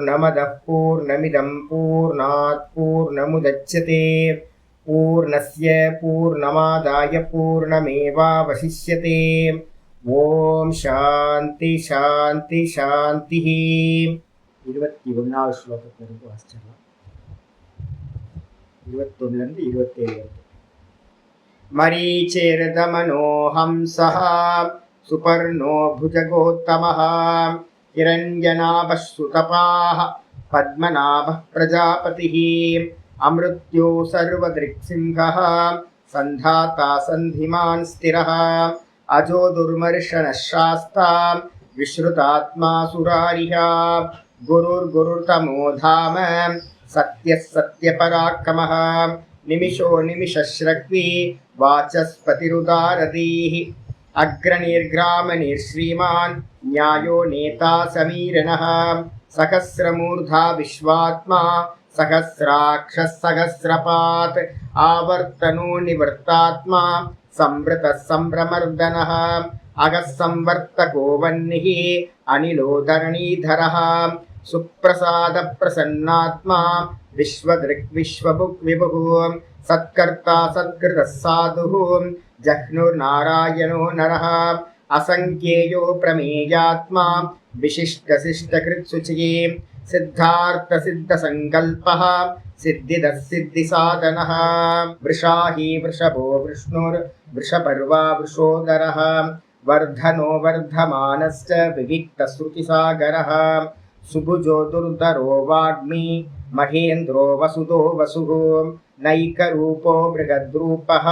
पूर्णमदः पूर्णमिदं पूर्णात् पूर्णमुदच्यते पूर्णस्य पूर्णमादाय पूर्णमेवावशिष्यते ஓம் சாந்தி சாந்தி சாந்தி. 21வது ஸ்லோகத்திலிருந்து வாசிச்சிடலாம். 21லேருந்து 27 வரைக்கும். மரீச்சேரதமனோஹம்சः சுபர்ணோ புஜகோத்தமः हिरण्यनाभः पद्मनाभः प्रजापतिः अमृत्यो सर्वदृक्सिंहः सन्धाता सन्धिमान् स्थिरः अजो दुर्मर्शनः शास्ता विश्रुतात्मा सुरारिः गुरुर्गुरुर्तमो धाम सत्यः सत्यपराक्रमः निमिषो निमिषश्रग्वी वाचस्पतिरुदारधीः अग्रनिर्ग्रामनिर्श्रीमान् न्यायो नेता समीरणः सहस्रमूर्धा विश्वात्मा सहस्राक्षः सहस्रपात् आवर्तनो निवर्तात्मा संवृतः संभ्रमर्दनः अगः संवर्तको वह्निः अनिलो धरणीधरः सुप्रसाद प्रसन्नात्मा विश्वदृक् विश्वभुक् विभुः सत्कर्ता सत्कृतः साधुः जह्नुर्नारायणो नरः असंख्येयो प्रमेयात्मा विशिष्टशिष्टकृत्सुचिः सिद्धार्थसिद्धसङ्कल्पः सिद्धिदः सिद्धिसाधनः वृषाही वृषभो विष्णुर्वृषपर्वा वृषोदरः वर्धनो वर्धमानश्च विविक्तश्रुतिसागरः सुभुजो दुर्धरो वाग्मी महेन्द्रो वसुदो वसुः नैकरूपो बृहद्रूपः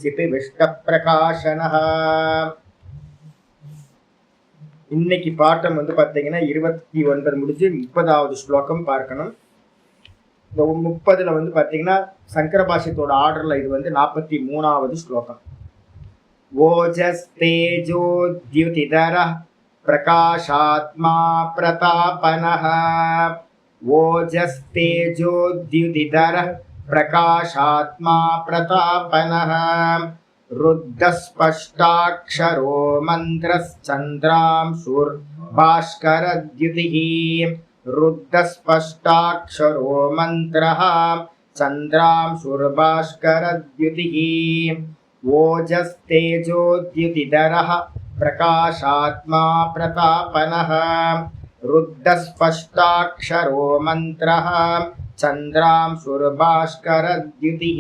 सिपिविष्टप्रकाशनः. இன்னைக்கு பாட்டம் வந்து பார்த்தீங்கன்னா 29 முடிஞ்சு 30வது ஸ்லோகம் பார்க்கணும். இந்த 30ல் வந்து பார்த்தீங்கன்னா சங்கர பாஷ்யத்தோட ஆர்டரில் இது வந்து 43வது ஸ்லோகம். ஓஜஸ் தேஜோ द्युतिधर பிரகாஷாத்மா பிரதாபனः ஓஜஸ் தேஜோ द्युतिधर प्रकाशात्मा प्रतापनः रुद्धस्पष्टाक्षरो मन्त्रश्चन्द्रांशुर्भास्करद्युतिः रुद्धस्पष्टाक्षरो मन्त्रः चन्द्रांशुर्भास्करद्युतिः ओजस्तेजोद्युतिधरः प्रकाशात्मा प्रतापनः रुद्धस्पष्टाक्षरो मन्त्रः சந்திராம்சுர்பாஸ்கரத்யுதிः.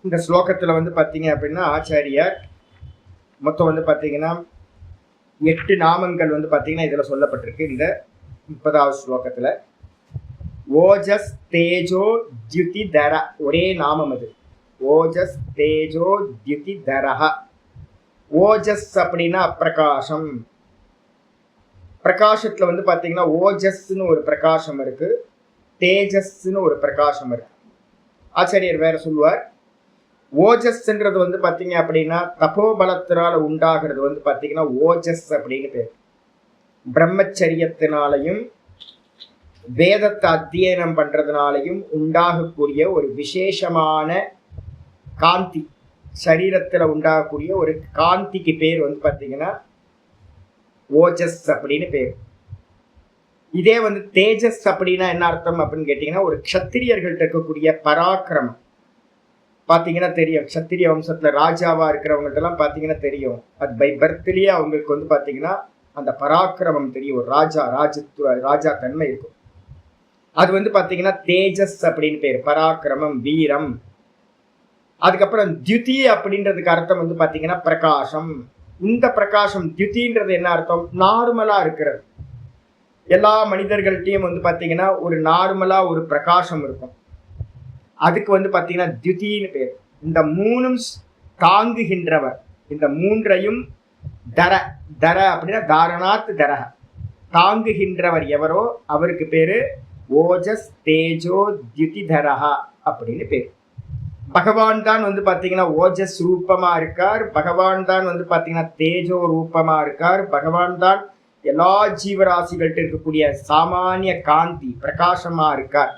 இந்த ஸ்லோகத்தில் வந்து பார்த்தீங்க அப்படின்னா ஆச்சாரியார் மொத்தம் வந்து பார்த்தீங்கன்னா 8 நாமங்கள் வந்து பார்த்தீங்கன்னா இதில் சொல்லப்பட்டிருக்கு. இந்த 30வது ஸ்லோகத்தில் ஓஜஸ் தேஜோ द्युतिधर ஒரே நாமம் அது. ஓஜஸ் தேஜோ द्युतिधरः. ஓஜஸ் அப்படின்னா அப்பிரகாசம். பிரகாசத்துல வந்து பாத்தீங்கன்னா ஓஜஸ்ன்னு ஒரு பிரகாசம் இருக்கு, தேஜஸ்ன்னு ஒரு பிரகாசம் இருக்கு. ஆச்சாரியர் வேற சொல்லுவார், ஓஜஸ்ன்றது வந்து பாத்தீங்க அப்படின்னா தபோபலத்தினால உண்டாகிறது வந்து பாத்தீங்கன்னா ஓஜஸ் அப்படின்னு பேர். பிரம்மச்சரியத்தினாலையும் வேதத்தை அத்தியனம் பண்றதுனாலையும் உண்டாகக்கூடிய ஒரு விசேஷமான காந்தி, சரீரத்துல உண்டாகக்கூடிய ஒரு காந்திக்கு பேர் வந்து பாத்தீங்கன்னா ஓஜஸ் அப்படின்னு பேர். இதே வந்து தேஜஸ் அப்படின்னா என்ன அர்த்தம் அப்படின்னு கேட்டீங்கன்னா ஒரு க்ஷத்திரியர்கள்ட்ட இருக்கக்கூடிய பராக்கிரமம் பார்த்தீங்கன்னா தெரியும். க்ஷத்திரிய வம்சத்துல ராஜாவா இருக்கிறவங்கள்ட்ட எல்லாம் பார்த்தீங்கன்னா தெரியும், அது பை பர்த்லயே அவங்களுக்கு வந்து பார்த்தீங்கன்னா அந்த பராக்கிரமம் தெரியும். ஒரு ராஜா தன்மை இருக்கும். அது வந்து பார்த்தீங்கன்னா தேஜஸ் அப்படின்னு பேர், பராக்கிரமம், வீரம். அதுக்கப்புறம் द्युति அப்படின்றதுக்கு அர்த்தம் வந்து பார்த்தீங்கன்னா பிரகாசம். இந்த பிரகாசம் द्युतिன்றது என்ன அர்த்தம்? நார்மலா இருக்கிறது. எல்லா மனிதர்கள்ட்டையும் வந்து பார்த்தீங்கன்னா ஒரு நார்மலா ஒரு பிரகாசம் இருக்கும். அதுக்கு வந்து பார்த்தீங்கன்னா द्युतिன்னு பேர். இந்த மூணும் தாங்குகின்றவர். இந்த மூன்றையும் தர அப்படின்னா தாரணாத் தரக, தாங்குகின்றவர் எவரோ அவருக்கு பேரு ஓஜஸ் தேஜோ द्युतिधरः அப்படின்னு பேர். பகவான் தான் வந்து பார்த்தீங்கன்னா ஓஜஸ் ரூபமா இருக்கார். பகவான் தான் வந்து பார்த்தீங்கன்னா தேஜோ ரூபமா இருக்கார். பகவான் தான் எல்லா ஜீவராசிகள்கிட்ட இருக்கக்கூடிய சாமானிய காந்தி பிரகாசமா இருக்கார்.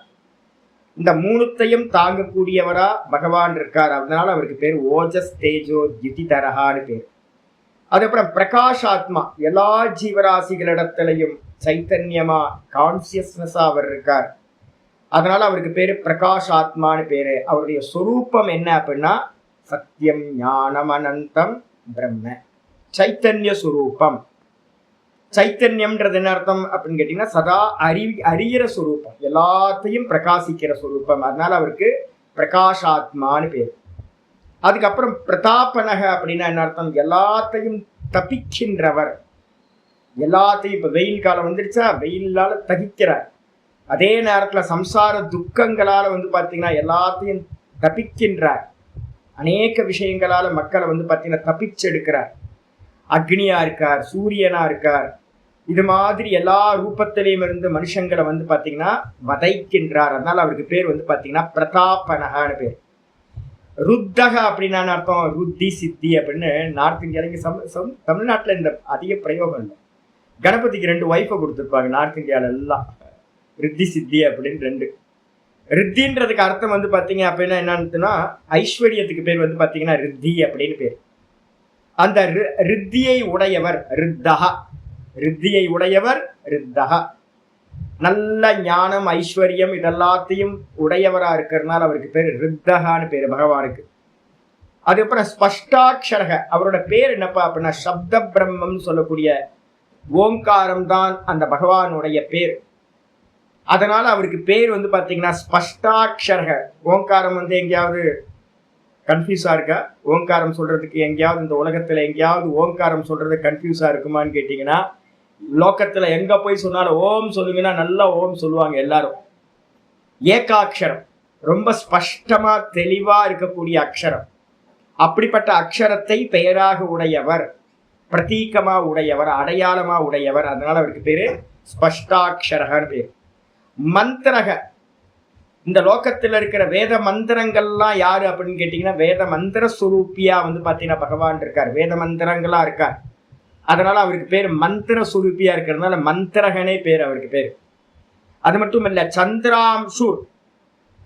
இந்த மூணுத்தையும் தாங்கக்கூடியவரா பகவான் இருக்கார். அதனால அவருக்கு பேர் ஓஜஸ் தேஜோ द्युतिधरஹான்னு பேர். அதுக்கப்புறம் பிரகாஷாத்மா, எல்லா ஜீவராசிகளிடத்திலையும் சைத்தன்யமா கான்சியஸ்னஸா அவர் இருக்கார். அதனால அவருக்கு பேரு பிரகாஷாத்மான்னு பேரு. அவருடைய சொரூபம் என்ன அப்படின்னா சத்தியம் ஞானம் அனந்தம் பிரம்ம, சைத்தன்ய சுரூபம். சைத்தன்யம்ன்றது என்ன அர்த்தம் அப்படின்னு கேட்டீங்கன்னா சதா அறிகிற சுரூபம், எல்லாத்தையும் பிரகாசிக்கிற சுரூபம். அதனால அவருக்கு பிரகாஷாத்மான்னு பேரு. அதுக்கப்புறம் பிரதாபனக அப்படின்னா என்ன அர்த்தம், எல்லாத்தையும் தப்பிக்கின்றவர். எல்லாத்தையும், இப்ப வெயில் காலம் வந்துருச்சா, வெயிலால தகிக்கிறார். அதே நேரத்துல சம்சார துக்கங்களால பாத்தீங்கன்னா எல்லாத்தையும் தப்பிக்கின்றார். அநேக விஷயங்களால மக்களை பாத்தீங்கன்னா தப்பிச்செடுக்கிறார். அக்னியா இருக்கார், சூரியனா இருக்கார். இது மாதிரி எல்லா ரூபத்திலையும் இருந்து மனுஷங்களை பாத்தீங்கன்னா வதைக்கின்றார். அதனால அவருக்கு பேர் பாத்தீங்கன்னா பிரதாபனகான்னு பேர். ருத்தக அப்படின்னா அர்த்தம் ருத்தி சித்தி அப்படின்னு நார்த் இந்தியால, தமிழ்நாட்டுல இந்த அதிக பிரயோகம் இல்லை. கணபதிக்கு 2 ஒய்ஃபை கொடுத்துருப்பாங்க நார்த் இந்தியால எல்லாம், ரித்தி சித்தி அப்படின்னு 2. ரித்தின்றதுக்கு அர்த்தம் பாத்தீங்க அப்படின்னா என்னன்னா ஐஸ்வர்யத்துக்கு பேர் பாத்தீங்கன்னா ரித்தி அப்படின்னு பேர். அந்த ரித்தியை உடையவர் ரித்தகா, ரித்தியை உடையவர் ரித்தகா. நல்ல ஞானம் ஐஸ்வர்யம் இதெல்லாத்தையும் உடையவரா இருக்கிறதுனால அவருக்கு பேர் ரித்தகான்னு பேரு பகவானுக்கு. அதுக்கப்புறம் ஸ்பஷ்டாட்சரக, அவரோட பேர் என்னப்பா அப்படின்னா சப்த பிரம்மம் சொல்லக்கூடிய ஓங்காரம் தான் அந்த பகவானுடைய பேர். அதனால அவருக்கு பேர் பாத்தீங்கன்னா ஸ்பஷ்டாட்சரக. ஓங்காரம் எங்கேயாவது கன்ஃபியூஸா இருக்கா? ஓங்காரம் சொல்றதுக்கு எங்கேயாவது இந்த உலகத்துல எங்கேயாவது ஓங்காரம் சொல்றது கன்ஃபியூஸா இருக்குமான்னு கேட்டீங்கன்னா, லோகத்துல எங்க போய் சொன்னாலும் ஓம் சொல்லுங்கன்னா நல்லா ஓம் சொல்லுவாங்க எல்லாரும். ஏகாட்சரம், ரொம்ப ஸ்பஷ்டமா தெளிவா இருக்கக்கூடிய அக்ஷரம். அப்படிப்பட்ட அக்ஷரத்தை பெயராக உடையவர், பிரதீகமா உடையவர், அடையாளமா உடையவர். அதனால அவருக்கு பேரு ஸ்பஷ்டாட்சரகன்னு பேரு. மந்திரக, இந்த லோகத்துல இருக்கிற வேத மந்திரங்கள்லாம் யாரு அப்படின்னு கேட்டீங்கன்னா வேத மந்திர சுரூப்பியா பாத்தீங்கன்னா பகவான் இருக்கார், வேத மந்திரங்களா இருக்கார். அதனால அவருக்கு பேர் மந்திர சுரூப்பியா இருக்கிறதுனால மந்திரகனே பேர் அவருக்கு பேர். அது மட்டும் இல்ல, சந்திராம்சு,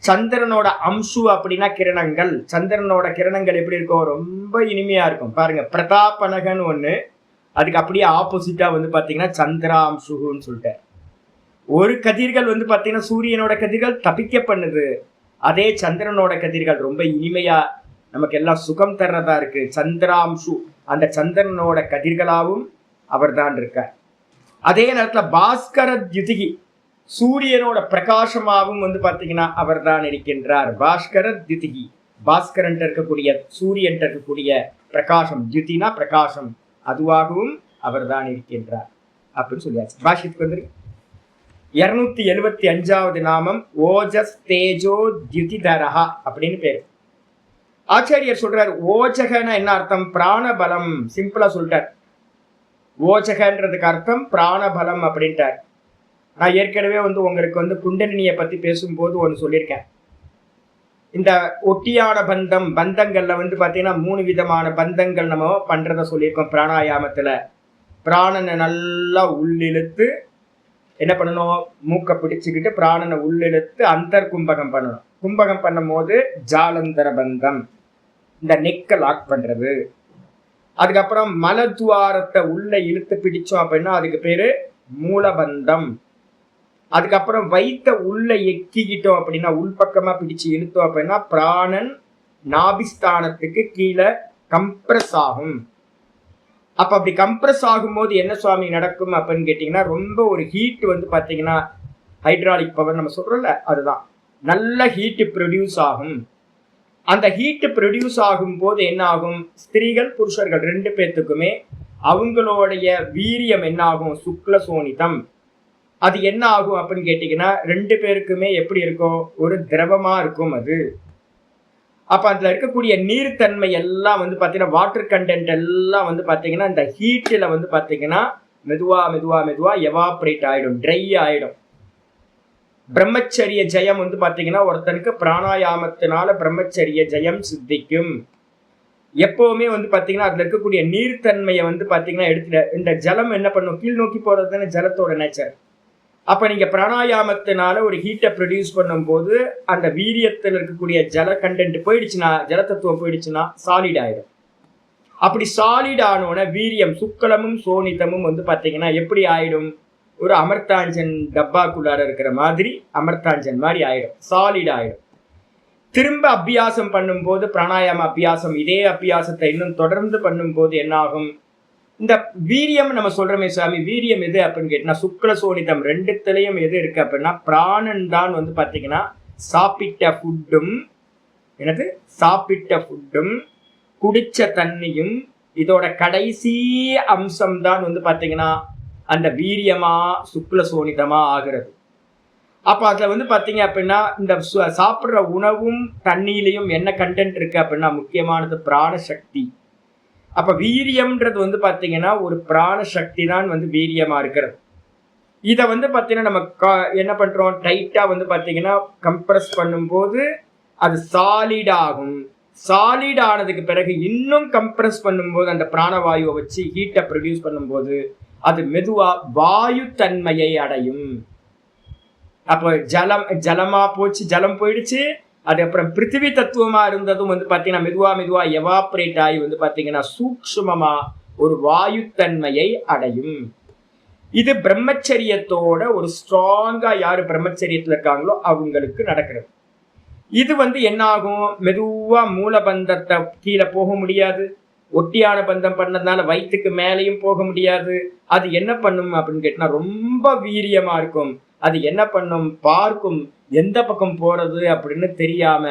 சந்திரனோட அம்சு அப்படின்னா கிரணங்கள். சந்திரனோட கிரணங்கள் எப்படி இருக்கும், ரொம்ப இனிமையா இருக்கும். பாருங்க, பிரதாபனகன் ஒண்ணு, அதுக்கு அப்படியே ஆப்போசிட்டா பாத்தீங்கன்னா சந்திராம்சுன்னு சொல்லிட்டு ஒரு கதிர்கள் பாத்தீங்கன்னா சூரியனோட கதிர்கள் தப்பிக்க பண்ணுது. அதே சந்திரனோட கதிர்கள் ரொம்ப இனிமையா நமக்கு எல்லாம் சுகம் தர்றதா இருக்கு. சந்திராம்சு, அந்த சந்திரனோட கதிர்களாவும் அவர் தான் இருக்கார். அதே நேரத்துல பாஸ்கர தியுதிகி, சூரியனோட பிரகாசமாவும் பாத்தீங்கன்னா அவர் தான் இருக்கின்றார். பாஸ்கர தியுதிகி, பாஸ்கரன் இருக்கக்கூடிய சூரியன் இருக்கக்கூடிய பிரகாசம், தியுதினா பிரகாசம், அதுவாகவும் அவர் தான் இருக்கின்றார் அப்படின்னு சொல்லியாச்சு. பாஷ்யத்துக்கு வந்துருக்கு. 275வது நாமம் ஓஜஸ் தேஜோ தியுதிதரஹா அப்படின்னு பேரு. ஆச்சாரியர் சொல்றார், ஓஜகன என்ன அர்த்தம், பிராணபலம். சிம்பிளா சொல்லிட்டார். ஓஜகன்றதுக்கு அர்த்தம் பிராணபலம் அப்படின்ட்டார். நான் ஏற்கனவே உங்களுக்கு குண்டலினியை பத்தி பேசும்போது ஒன்று சொல்லியிருக்கேன். இந்த ஒட்டியான பந்தம், பந்தங்கள்ல பாத்தீங்கன்னா 3 விதமான பந்தங்கள் நம்ம பண்றத சொல்லியிருக்கோம் பிராணாயாமத்துல. பிராணனை நல்லா உள்ளிழுத்து என்ன பண்ணணும், மூக்கை பிடிச்சுக்கிட்டு பிராணனை உள்ளிழுத்து அந்தர் கும்பகம் பண்ணணும். கும்பகம் பண்ணும் போது ஜாலந்தர பந்தம், இந்த நெக்க லாக் பண்றது. அதுக்கப்புறம் மலத்வாரத்தை உள்ள இழுத்து பிடிச்சோம் அப்படின்னா அதுக்கு பேரு மூலபந்தம். அதுக்கப்புறம் வயிற்ற உள்ள எக்கிக்கிட்டோம் அப்படின்னா, உள்பக்கமா பிடிச்சு இழுத்தோம் அப்படின்னா பிராணன் நாபிஸ்தானத்துக்கு கீழே கம்ப்ரஸ் ஆகும். அப்ப அப்படி கம்ப்ரஸ் ஆகும்போது என்ன சுவாமி நடக்கும் அப்படின்னு கேட்டீங்கன்னா, ரொம்ப ஒரு ஹீட் பாத்தீங்கன்னா ஹைட்ராலிக் பவர் நம்ம சொல்றோம்ல, அதுதான் நல்ல ஹீட் ப்ரொடியூஸ் ஆகும். அந்த ஹீட் ப்ரொடியூஸ் ஆகும் போது என்ன ஆகும், ஸ்திரீகள் புருஷர்கள் 2 பேர்த்துக்குமே அவங்களுடைய வீரியம் என்ன ஆகும், சுக்ல சோனிதம். அது என்ன ஆகும் அப்படின்னு கேட்டீங்கன்னா 2 பேருக்குமே எப்படி இருக்கும், ஒரு திரவமா இருக்கும் அது. அப்ப அதுல இருக்கக்கூடிய நீர்த்தன்மை எல்லாம் பாத்தீங்கன்னா வாட்டர் கண்டென்ட் எல்லாம் பாத்தீங்கன்னா இந்த ஹீட்ல பாத்தீங்கன்னா மெதுவா மெதுவா மெதுவா எவாப்ரேட் ஆயிடும், ட்ரை ஆயிடும். பிரம்மச்சரிய ஜெயம் பாத்தீங்கன்னா ஒருத்தனுக்கு பிராணாயாமத்தினால பிரம்மச்சரிய ஜெயம் சித்திக்கும். எப்பவுமே பாத்தீங்கன்னா அதுல இருக்கக்கூடிய நீர்த்தன்மையை பாத்தீங்கன்னா எடுத்துட்டு இந்த ஜலம் என்ன பண்ணும், கீழ் நோக்கி போறது தானே ஜலத்தோட நேச்சர். அப்ப நீங்க பிராணாயாமத்தினால ஒரு ஹீட்டை ப்ரொடியூஸ் பண்ணும் போது அந்த வீரியத்தில் இருக்கக்கூடிய ஜல கண்டென்ட் போயிடுச்சுன்னா, ஜலத்தத்துவம் போயிடுச்சுன்னா சாலிட் ஆயிடும். அப்படி சாலிட் ஆனோன வீரியம் சுக்லமும் சோனிதமும் வந்து பார்த்தீங்கன்னா எப்படி ஆயிடும், ஒரு அமர்தாஞ்சன் டப்பாக்குள்ளார இருக்கிற மாதிரி அமர்தாஞ்சன் மாதிரி ஆயிடும், சாலிட் ஆயிடும். திரும்ப அபியாசம் பண்ணும்போது பிராணாயாம அபியாசம், இதே அபியாசத்தை இன்னும் தொடர்ந்து பண்ணும்போது என்ன ஆகும், இந்த வீரியம் நம்ம சொல்றோமே சுவாமி, வீரியம் எது அப்படின்னு கேட்டீங்கன்னா சுக்ல சோனிதம் ரெண்டுத்திலையும் எது இருக்கு அப்படின்னா பிராணன் தான் வந்து பார்த்தீங்கன்னா சாப்பிட்ட ஃபுட்டும், எனது சாப்பிட்ட ஃபுட்டும் குடிச்ச தண்ணியும் இதோட கடைசி அம்சம் தான் வந்து பார்த்தீங்கன்னா அந்த வீரியமா சுக்ல சோனிதமா ஆகிறது. அப்போ அதில் வந்து பார்த்தீங்க அப்படின்னா இந்த சாப்பிட்ற உணவும் தண்ணியிலையும் என்ன கண்டென்ட் இருக்கு அப்படின்னா முக்கியமானது பிராணசக்தி. அப்போ வீரியம்ன்றது வந்து பார்த்தீங்கன்னா ஒரு பிராணசக்தி தான் வந்து வீரியமா இருக்கிறது. இதை வந்து பார்த்தீங்கன்னா நம்ம என்ன பண்றோம், டைட்டா வந்து பார்த்தீங்கன்னா கம்ப்ரஸ் பண்ணும்போது அது சாலிட் ஆகும். சாலிட் ஆனதுக்கு பிறகு இன்னும் கம்ப்ரஸ் பண்ணும்போது அந்த பிராணவாயுவை வச்சு ஹீட்டை ப்ரொடியூஸ் பண்ணும்போது அது மெதுவா வாயு தன்மையை அடையும். அப்போ ஜலமா போச்சு, ஜலம் போயிடுச்சு. அதுக்கப்புறம் பிருத்திவி தத்துவமா இருந்ததும் வந்து பார்த்தீங்கன்னா மெதுவா எவாப்ரேட் ஆகி வந்து பார்த்தீங்கன்னா சூக்ஷ்மமா ஒரு வாயுத்தன்மையை அடையும். இது பிரம்மச்சரியத்தோட ஒரு ஸ்ட்ராங்கா யாரு பிரம்மச்சரியத்துல இருக்காங்களோ அவங்களுக்கு நடக்கிறது. இது வந்து என்ன ஆகும், மெதுவா மூலபந்தத்தை கீழே போக முடியாது, ஒட்டியான பந்தம் பண்ணதுனால வயிற்றுக்கு மேலேயும் போக முடியாது. அது என்ன பண்ணும் அப்படின்னு கேட்டா ரொம்ப வீரியமா இருக்கும். அது என்ன பண்ணும், பார்க்கும் எந்த பக்கம் போறது அப்படின்னு தெரியாம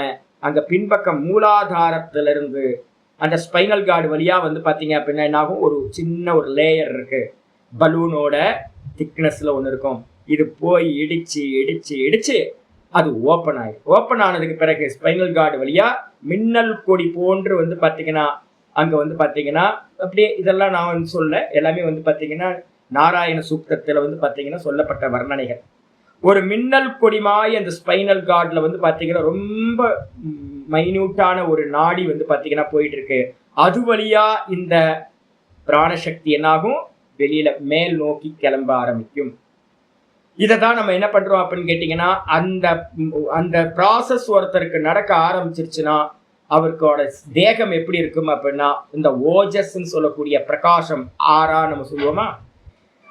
அங்க பின்பக்கம் மூலாதாரத்திலிருந்து அந்த ஸ்பைனல் கார்டு வழியா வந்து பாத்தீங்க அப்படின்னா என்ன ஆகும், ஒரு சின்ன ஒரு லேயர் இருக்கு, பலூனோட திக்னஸ்ல ஒன்று இருக்கும். இது போய் இடிச்சு அது ஓப்பன் ஆகும். ஓப்பன் ஆனதுக்கு பிறகு ஸ்பைனல் கார்டு வழியா மின்னல் கொடி போன்று வந்து பாத்தீங்கன்னா அங்க வந்து பாத்தீங்கன்னா அப்படியே இதெல்லாம் நான் வந்து சொல்ல, எல்லாமே வந்து பாத்தீங்கன்னா நாராயண சூக்தத்துல வந்து பாத்தீங்கன்னா சொல்லப்பட்ட வர்ணனைகள். ஒரு மின்னல் கொடிமாய் அந்த ஸ்பைனல் கார்ட்ல வந்து பாத்தீங்கன்னா ரொம்ப மைன்யூட்டான ஒரு நாடி வந்து பாத்தீங்கன்னா போயிட்டு இருக்கு. அது வழியா இந்த பிராணசக்தி என்னாகும், வெளியில மேல் நோக்கி கிளம்ப ஆரம்பிக்கும். இதை தான் நம்ம என்ன பண்றோம் அப்படின்னு கேட்டீங்கன்னா அந்த அந்த ப்ராசஸ் ஒருத்தருக்கு நடக்க ஆரம்பிச்சிருச்சுன்னா அவருக்கோட தேகம் எப்படி இருக்கும் அப்படின்னா இந்த ஓஜஸ்ன்னு சொல்லக்கூடிய பிரகாசம் ஆறா நம்ம சொல்லுவோமா,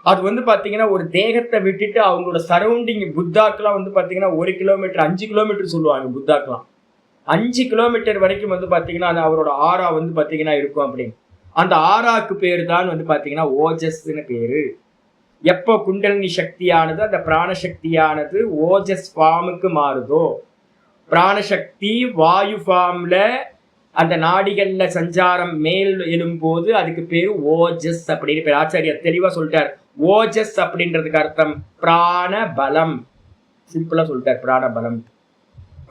அது வந்து பாத்தீங்கன்னா ஒரு தேகத்தை விட்டுட்டு அவங்களோட சரௌண்டிங் புத்தாக்கெல்லாம் வந்து பாத்தீங்கன்னா 1 கிலோமீட்டர் 5 கிலோமீட்டர் சொல்லுவாங்க. புத்தாக்கெல்லாம் 5 கிலோமீட்டர் வரைக்கும் வந்து பாத்தீங்கன்னா அது அவரோட ஆறா வந்து பாத்தீங்கன்னா இருக்கும். அப்படின்னு அந்த ஆறாக்கு பேரு தான் வந்து பாத்தீங்கன்னா ஓஜஸ்ன்னு பேரு. எப்போ குண்டலினி சக்தியானது அந்த பிராணசக்தியானது ஓஜஸ் ஃபார்முக்கு மாறுதோ, பிராணசக்தி வாயு ஃபார்ம்ல அந்த நாடிகள்ல சஞ்சாரம் மேல் எழும்போது அதுக்கு பேரு ஓஜஸ் அப்படின்னு பேர். ஆச்சாரியர் தெளிவா சொல்லிட்டார். ஓஜஸ் அப்படின்றதுக்கு அர்த்தம் பிராண பலம். சிம்பிளா சொல்லிட்டார், பிராண பலம்.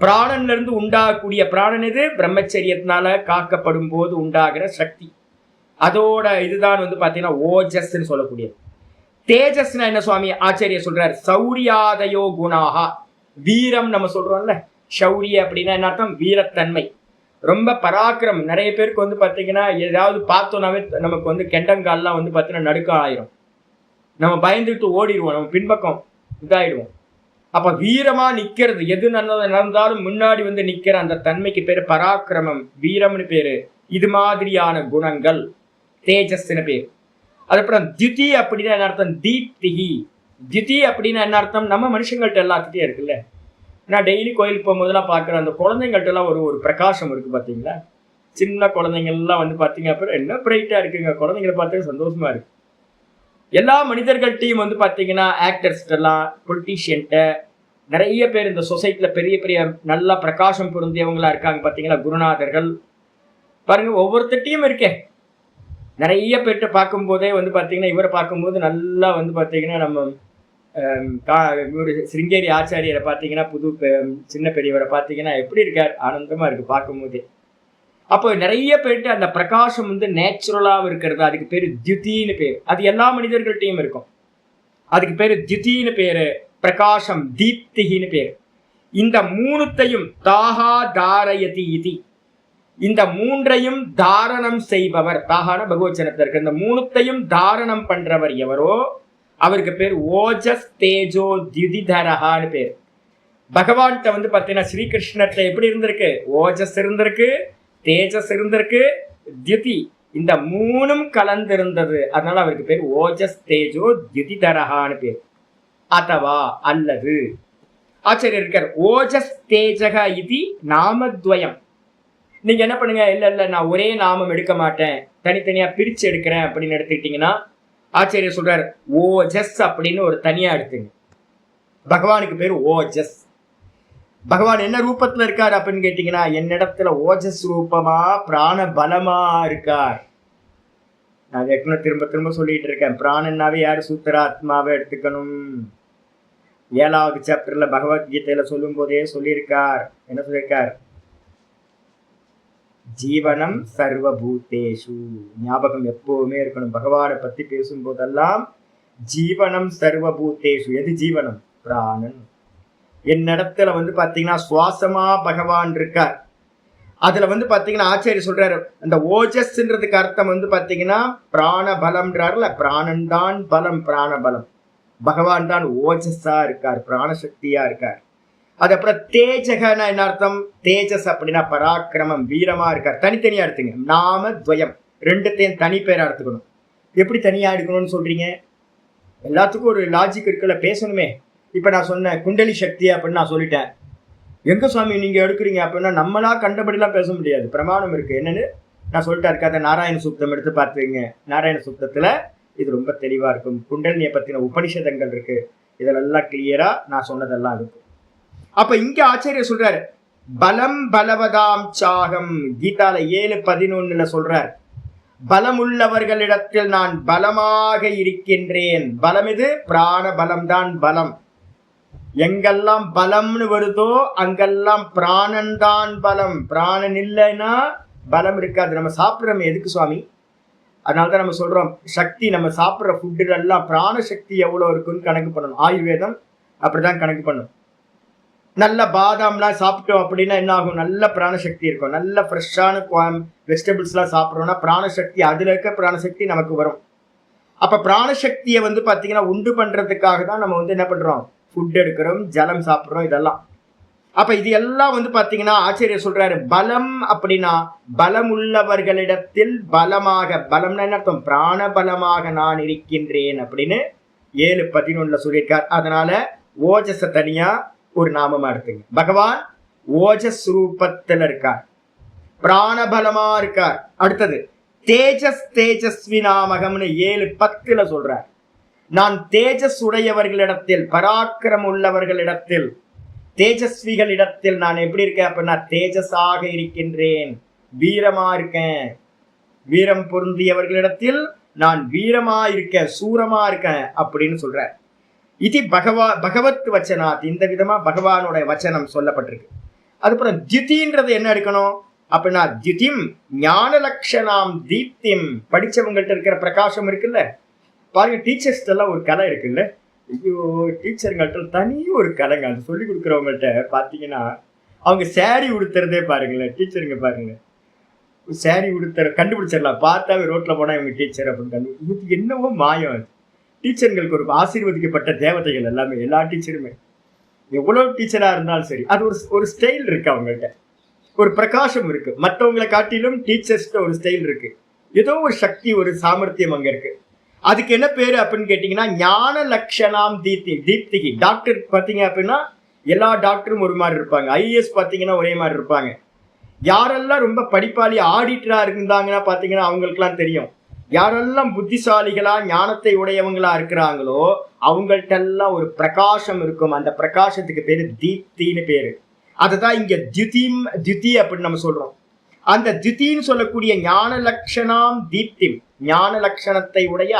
பிராணன்ல இருந்து உண்டாகக்கூடிய பிராணன் இது பிரம்மச்சரியத்தினால காக்கப்படும் போது உண்டாகிற சக்தி. அதோட இதுதான் வந்து பாத்தீங்கன்னா ஓஜஸ்ன்னு சொல்லக்கூடியது. தேஜஸ்னா என்ன சுவாமி ஆச்சாரியர் சொல்றார், சௌரியாதயோ குணாகா. வீரம் நம்ம சொல்றோம்ல, சௌரிய அப்படின்னா என்ன அர்த்தம், வீரத்தன்மை, ரொம்ப பராக்கிரம். நிறைய பேருக்கு வந்து பாத்தீங்கன்னா ஏதாவது பார்த்தோன்னாவே நமக்கு வந்து கெண்டங்கால்லாம் வந்து பாத்தீங்கன்னா நடுக்கம் ஆயிரும், நம்ம பயந்துட்டு ஓடிடுவோம், நம்ம பின்பக்கம் இதாயிடுவோம். அப்ப வீரமா நிக்கிறது, எது நடந்தாலும் முன்னாடி வந்து நிக்கிற அந்த தன்மைக்கு பேரு பராக்கிரமம், வீரம்னு பேரு. இது மாதிரியான குணங்கள் தேஜஸ்ன்னு பேரு. அதுக்கப்புறம் தியுதி அப்படின்னா என்ன அர்த்தம், தீப்திகி. தியுதி அப்படின்னா என்ன அர்த்தம், நம்ம மனுஷங்கள்ட்ட எல்லாத்துட்டையும் இருக்குல்ல. நான் டெய்லி கோயிலுக்கு போகும்போதெல்லாம் பார்க்குறேன், அந்த குழந்தைங்கள்ட்ட எல்லாம் ஒரு பிரகாசம் இருக்கு பார்த்தீங்களா. சின்ன குழந்தைங்கள்லாம் வந்து பார்த்தீங்க அப்புறம் என்ன பிரைட்டா இருக்குங்க, குழந்தைங்களை பார்த்து சந்தோஷமா இருக்கு. எல்லா மனிதர்கள்ட்டையும் வந்து பார்த்தீங்கன்னா ஆக்டர்ஸ்டெல்லாம், பொலிட்டீஷியன்ட்ட, நிறைய பேர் இந்த சொசைட்டியில் பெரிய பெரிய நல்லா பிரகாசம் பொருந்தியவங்களா இருக்காங்க பார்த்தீங்களா, குருநாதர்கள் பாருங்க, ஒவ்வொருத்தையும் இருக்கேன். நிறைய பேர்கிட்ட பார்க்கும்போதே வந்து பார்த்தீங்கன்னா இவரை பார்க்கும்போது நல்லா வந்து பார்த்தீங்கன்னா நம்ம ஒரு சிருங்கேரி ஆச்சாரியரை பார்த்தீங்கன்னா சின்ன பெரியவரை பார்த்தீங்கன்னா எப்படி இருக்கார், ஆனந்தமா இருக்கு பார்க்கும்போதே. அப்போ நிறைய பேர்ட்டு அந்த பிரகாசம் வந்து நேச்சுரலாக இருக்கிறது, அதுக்கு பேரு தியுதின்னு பேர். அது எல்லா மனிதர்கள்ட்டையும் இருக்கும், அதுக்கு பேரு தியுதின்னு பேரு, பிரகாசம் தீப்திகின்னு பேர். இந்த மூணுத்தையும் தாகா தாரயதி இதி, இந்த மூன்றையும் தாரணம் செய்பவர், தாகான பகவச்சனத்தில் இருக்கு, இந்த மூணுத்தையும் தாரணம் பண்றவர் எவரோ அவருக்கு பேர் ஓஜஸ் தேஜோ தியுதிதரஹான்னு பேர். பகவான்கிட்ட வந்து பார்த்தீங்கன்னா ஸ்ரீகிருஷ்ணர்கிட்ட எப்படி இருந்திருக்கு, ஓஜஸ் இருந்திருக்கு, தேஜஸ் இருந்திருக்கு, தியுதி இந்த மூணும் கலந்திருந்தது. அதனால அவருக்கு பேர் ஓஜஸ் தேஜோ தியுதிதரஹான்னு பேர். அதவா அல்லது ஆச்சரியர் இருக்கார், ஓஜஸ் தேஜக இது நாமத்வயம். நீங்க என்ன பண்ணுங்க, இல்ல நான் ஒரே நாமம் எடுக்க மாட்டேன், தனித்தனியா பிரிச்சு எடுக்கிறேன் அப்படின்னு எடுத்துக்கிட்டீங்கன்னா, ஆச்சரியர் சொல்றாரு ஓஜஸ் அப்படின்னு ஒரு தனியா எடுத்துங்க. பகவானுக்கு பேரு ஓஜஸ். பகவான் என்ன ரூபத்துல இருக்கார் அப்படின்னு கேட்டீங்கன்னா, என்னிடத்துல ஓஜஸ் ரூபமா பிராண பலமா இருக்கார். நான் ஏற்கனவே திரும்ப திரும்ப சொல்லிட்டு இருக்கேன், பிராணன்னாவே யாரு, சூத்திராத்மாவை எடுத்துக்கணும். 7வது சாப்டர்ல பகவத்கீதையில சொல்லும் போதே சொல்லியிருக்கார். என்ன சொல்லியிருக்கார்? ஜீவனம் சர்வபூதேஷு. ஞாபகம் எப்பவுமே இருக்கணும், பகவானை பத்தி பேசும் போதெல்லாம் ஜீவனம் சர்வபூதேஷு. எது ஜீவனம்? பிராணன். என்னிடத்துல பாத்தீங்கன்னா சுவாசமா பகவான் இருக்கார். அதுல பாத்தீங்கன்னா ஆச்சாரிய சொல்றாரு, அந்த ஓஜஸ்ன்றதுக்கு அர்த்தம் பாத்தீங்கன்னா பிராண பலம்ன்றாருல, பிராணன் தான் பலம், பிராண பலம். பகவான் தான் ஓஜஸா இருக்கார், பிராணசக்தியா இருக்கார். அது அப்புறம் தேஜகனா என்ன அர்த்தம்? தேஜஸ் அப்படின்னா பராக்கிரமம், வீரமா இருக்கார். தனித்தனியா எடுத்துங்க, நாம துவயம், ரெண்டுத்தையும் தனி பேரா எடுத்துக்கணும். எப்படி தனியா எடுக்கணும்னு சொல்றீங்க? எல்லாத்துக்கும் ஒரு லாஜிக் இருக்குல்ல, பேசணுமே. இப்ப நான் சொன்னேன் குண்டலி சக்தி அப்படின்னு நான் சொல்லிட்டேன். எங்க சுவாமி நீங்க எடுக்கிறீங்க அப்படின்னா, நம்மளா கண்டபடிலாம் பேச முடியாது, பிரமாணம் இருக்கு. என்னன்னு நான் சொல்லிட்டா இருக்காத, நாராயண சூக்தம் எடுத்து பார்த்துங்க. நாராயண சூக்தத்துல இது ரொம்ப தெளிவா இருக்கும். குண்டலினியை பத்தின உபனிஷதங்கள் இருக்கு, இதெல்லாம் கிளியரா நான் சொன்னதெல்லாம் இருக்கும். அப்ப இங்க ஆச்சரியர் சொல்றாரு, பலம் பலவதாம் சாகம். கீதால 7:11 சொல்றார், பலமுள்ளவர்களிடத்தில் நான் பலமாக இருக்கின்றேன். பலம் இது பிராண பலம்தான் பலம். எங்கெல்லாம் பலம்னு வருதோ அங்கெல்லாம் பிராணன் தான் பலம். பிராணன் இல்லைன்னா பலம் இருக்காது. நம்ம சாப்பிட்றோம் எதுக்கு சுவாமி? அதனாலதான் நம்ம சொல்றோம், சக்தி நம்ம சாப்பிட்ற ஃபுட்டுல எல்லாம் பிராண சக்தி எவ்வளவு இருக்குன்னு கணக்கு பண்ணணும். ஆயுர்வேதம் அப்படிதான் கணக்கு பண்ணும். நல்ல பாதாம்லாம் சாப்பிட்டோம் அப்படின்னா என்ன ஆகும்? நல்ல பிராணசக்தி இருக்கும். நல்ல ஃப்ரெஷ்ஷான வெஜிடபிள்ஸ்லாம் சாப்பிட்றோம்னா பிராணசக்தி, அதுல இருக்க பிராணசக்தி நமக்கு வரும். அப்ப பிராணசக்தியை பாத்தீங்கன்னா உண்டு பண்றதுக்காக தான் நம்ம என்ன பண்றோம்? ஃபுட் எடுக்கிறோம், ஜலம் சாப்பிட்றோம், இதெல்லாம். அப்ப இது எல்லாம் பாத்தீங்கன்னா ஆச்சரியர் சொல்றாரு, பலம் அப்படின்னா பலம் உள்ளவர்களிடத்தில் பலமாக. பலம்னா என்ன அர்த்தம்? பிராண பலமாக நான் இருக்கின்றேன் அப்படின்னு 7:11 சொல்லியிருக்கார். அதனால ஓஜஸ தனியா ஒரு நாமமா எடுத்துங்க. பகவான் ஓஜஸ் ரூபத்துல இருக்கார், பிராணபலமா இருக்கார். அடுத்தது தேஜஸ் தேஜஸ்வி நாமகம்னு 7:10 சொல்றார். நான் தேஜஸ் உடையவர்களிடத்தில், பராக்கிரம் உள்ளவர்களிடத்தில், தேஜஸ்விகளிடத்தில் நான் எப்படி இருக்கேன் அப்படின்னா தேஜஸாக இருக்கின்றேன், வீரமா இருக்கேன். வீரம் பொருந்தியவர்களிடத்தில் நான் வீரமா இருக்கேன், சூரமா இருக்கேன் அப்படின்னு சொல்றார். இது பகவத் வச்சனாத். இந்த விதமா பகவானோட வச்சனம் சொல்லப்பட்டிருக்கு. அதுக்கப்புறம் தியுதின்றது என்ன எடுக்கணும் அப்படின்னா, தியுதிம் ஞான லட்சணாம் தீப்திம். படிச்சவங்கள்ட்ட இருக்கிற பிரகாசம் இருக்குல்ல, பாருங்க. டீச்சர்ஸ் எல்லாம் ஒரு கலை இருக்குல்ல, ஐயோ டீச்சருங்கள்ட்ட தனியும் ஒரு கலைங்க. அது சொல்லி கொடுக்குறவங்கள்ட்ட பாத்தீங்கன்னா அவங்க சாரி உடுத்துறதே பாருங்களேன். டீச்சருங்க பாருங்க, சாரி உடுத்துற கண்டுபிடிச்சிடலாம், பார்த்தாவே ரோட்ல போனா இவங்க டீச்சர் அப்படின்னு. இது என்னவோ மாயம். அது டீச்சர்களுக்கு ஒரு ஆசீர்வதிக்கப்பட்ட தேவதைகள் எல்லாமே, எல்லா டீச்சருமே. எவ்வளவு டீச்சரா இருந்தாலும் சரி, அது ஒரு ஸ்டைல் இருக்கு அவங்கள்ட்ட, ஒரு பிரகாசம் இருக்கு. மற்றவங்களை காட்டிலும் டீச்சர்ஸ்ட ஒரு ஸ்டைல் இருக்கு, ஏதோ ஒரு சக்தி, ஒரு சாமர்த்தியம் அங்க இருக்கு. அதுக்கு என்ன பேரு அப்படின்னு கேட்டீங்கன்னா ஞான லட்சணாம் தீப்திகி. டாக்டர் பாத்தீங்க அப்படின்னா எல்லா டாக்டரும் ஒரு மாதிரி இருப்பாங்க. ஐஏஎஸ் பாத்தீங்கன்னா ஒரே மாதிரி இருப்பாங்க. யாரெல்லாம் ரொம்ப படிப்பாளி ஆடிட்டரா இருந்தாங்கன்னா பாத்தீங்கன்னா அவங்களுக்குலாம் தெரியும். யாரெல்லாம் புத்திசாலிகளா ஞானத்தை உடையவங்களா இருக்கிறாங்களோ அவங்கள்ட்ட எல்லாம் ஒரு பிரகாசம் இருக்கும். அந்த பிரகாசத்துக்கு பேரு தீப்தின்னு பேரு. அதுதான் இங்க தியுதி அப்படின்னு நம்ம சொல்றோம். அந்த தியுதின்னு சொல்லக்கூடிய ஞான லட்சணாம் தீப்தி, ஞான லட்சணத்தை உடைய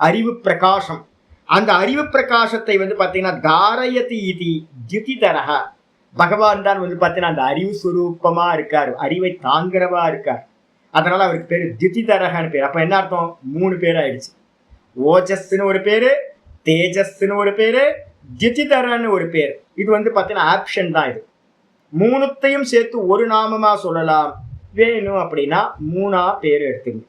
அறிவு பிரகாசம். அந்த அறிவு பிரகாசத்தை பாத்தீங்கன்னா தாரயதி இது தியுதிதரஹ. பகவான் தான் பாத்தீங்கன்னா அந்த அறிவு சுரூபமா இருக்காரு, அறிவை தாங்கிறவா இருக்கார். அதனால அவருக்கு பேரு தியுதிதரஹன்னு பேர். அப்ப என்ன அர்த்தம்? 3 பேர் ஆயிடுச்சு. ஓஜஸ்ன்னு ஒரு பேரு, தேஜஸ்ன்னு ஒரு பேரு, தியுதிதரன்னு ஒரு பேர். இது பாத்தீங்கன்னா ஆப்ஷன் தான். இது 3த்தையும் சேர்த்து ஒரு நாமமா சொல்லலாம். வேணும் அப்படின்னா 3ஆ பேர் எடுத்துங்க.